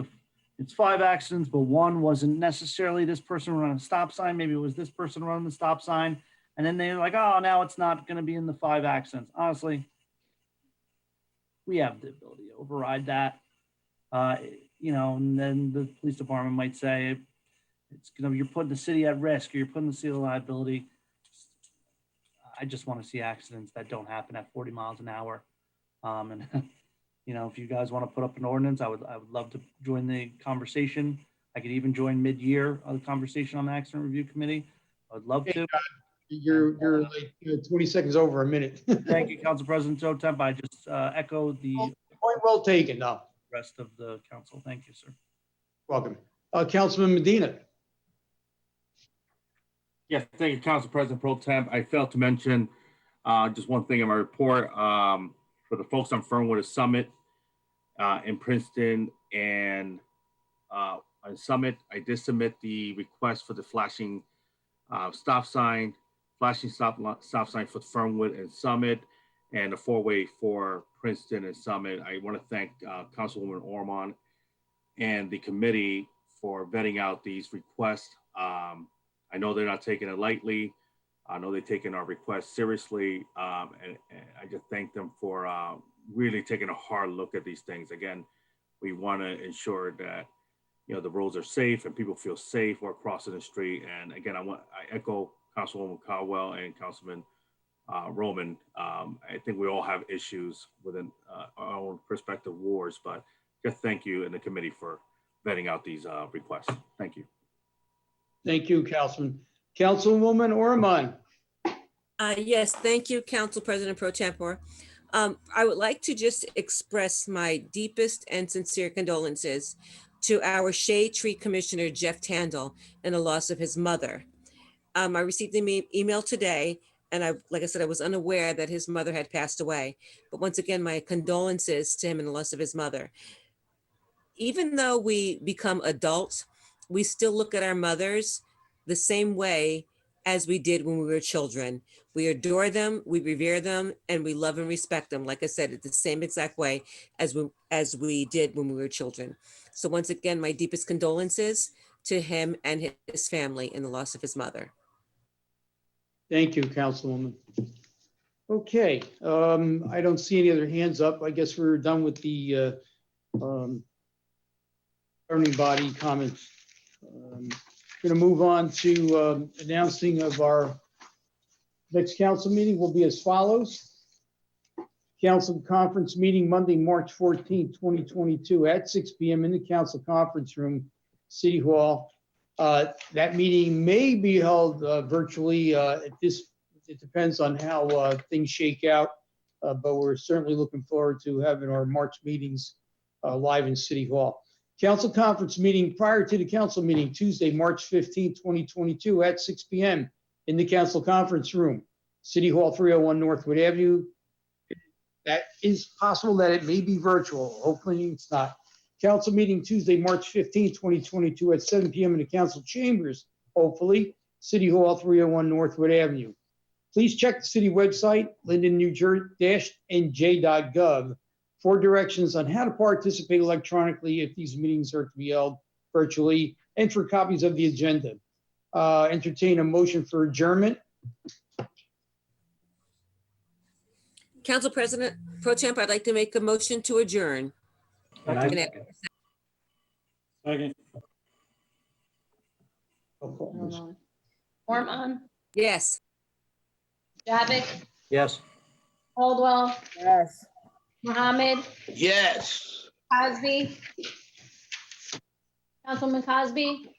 it's 5 accidents, but one wasn't necessarily this person running a stop sign, maybe it was this person running the stop sign. And then they're like, oh, now it's not going to be in the 5 accidents. Honestly, we have the ability to override that. And then the police department might say, you're putting the city at risk, or you're putting the city at liability. I just want to see accidents that don't happen at 40 miles an hour. If you guys want to put up an ordinance, I would love to join the conversation. I could even join mid-year on the conversation on the accident review committee. I would love to. You're like 20 seconds over a minute. Thank you, Council President Pro Temp. I just echo the Point well taken. No. Rest of the council. Thank you, sir. Welcome. Councilman Medina. Yes, thank you, Council President Pro Temp. I failed to mention just one thing in my report. For the folks on Fernwood Summit in Princeton and on Summit, I did submit the request for the flashing stop sign for Fernwood and Summit, and a 4-way for Princeton and Summit. I want to thank Councilwoman Ormond and the committee for vetting out these requests. I know they're not taking it lightly. I know they're taking our requests seriously. And I just thank them for really taking a hard look at these things. Again, we want to ensure that the roads are safe and people feel safe while crossing the street. And again, I echo Councilwoman Caldwell and Councilman Roman. I think we all have issues within our own prospective wards, but just thank you and the committee for vetting out these requests. Thank you. Thank you, Councilman. Councilwoman Ormond. Yes, thank you, Council President Pro Tempore. I would like to just express my deepest and sincere condolences to our Shade Tree Commissioner, Jeff Tandle, and the loss of his mother. I received an email today, and like I said, I was unaware that his mother had passed away. But once again, my condolences to him and the loss of his mother. Even though we become adults, we still look at our mothers the same way as we did when we were children. We adore them, we revere them, and we love and respect them. Like I said, it's the same exact way as we did when we were children. So once again, my deepest condolences to him and his family in the loss of his mother. Thank you, Councilwoman. Okay, I don't see any other hands up. I guess we're done with the governing body comments. Going to move on to announcing of our next council meeting will be as follows. Council conference meeting Monday, March 14th, 2022 at 6 p.m. in the council conference room, City Hall. That meeting may be held virtually. It depends on how things shake out, but we're certainly looking forward to having our March meetings live in City Hall. Council conference meeting prior to the council meeting, Tuesday, March 15th, 2022 at 6 p.m. in the council conference room, City Hall, 301 Northwood Avenue. That is possible that it may be virtual. Hopefully it's not. Council meeting Tuesday, March 15th, 2022 at 7 p.m. in the council chambers, hopefully, City Hall, 301 Northwood Avenue. Please check the city website, Linden, New Jersey-nj.gov, for directions on how to participate electronically if these meetings are to be held virtually, and for copies of the agenda. Entertain a motion for adjournment. Council President Pro Temp, I'd like to make a motion to adjourn. And I- Second. Mormon, Yes. Javik, Yes. Caldwell, Yes. Mohammed, Yes. Cosby. Councilwoman Cosby.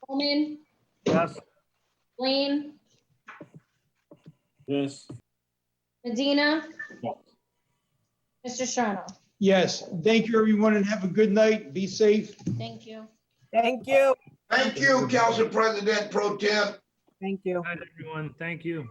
Coleman, Yes. Blaine, Yes. Medina, Mr. Sharno. Yes, thank you, everyone, and have a good night. Be safe. Thank you. Thank you. Thank you, Council President Pro Tem. Thank you. Everyone, thank you.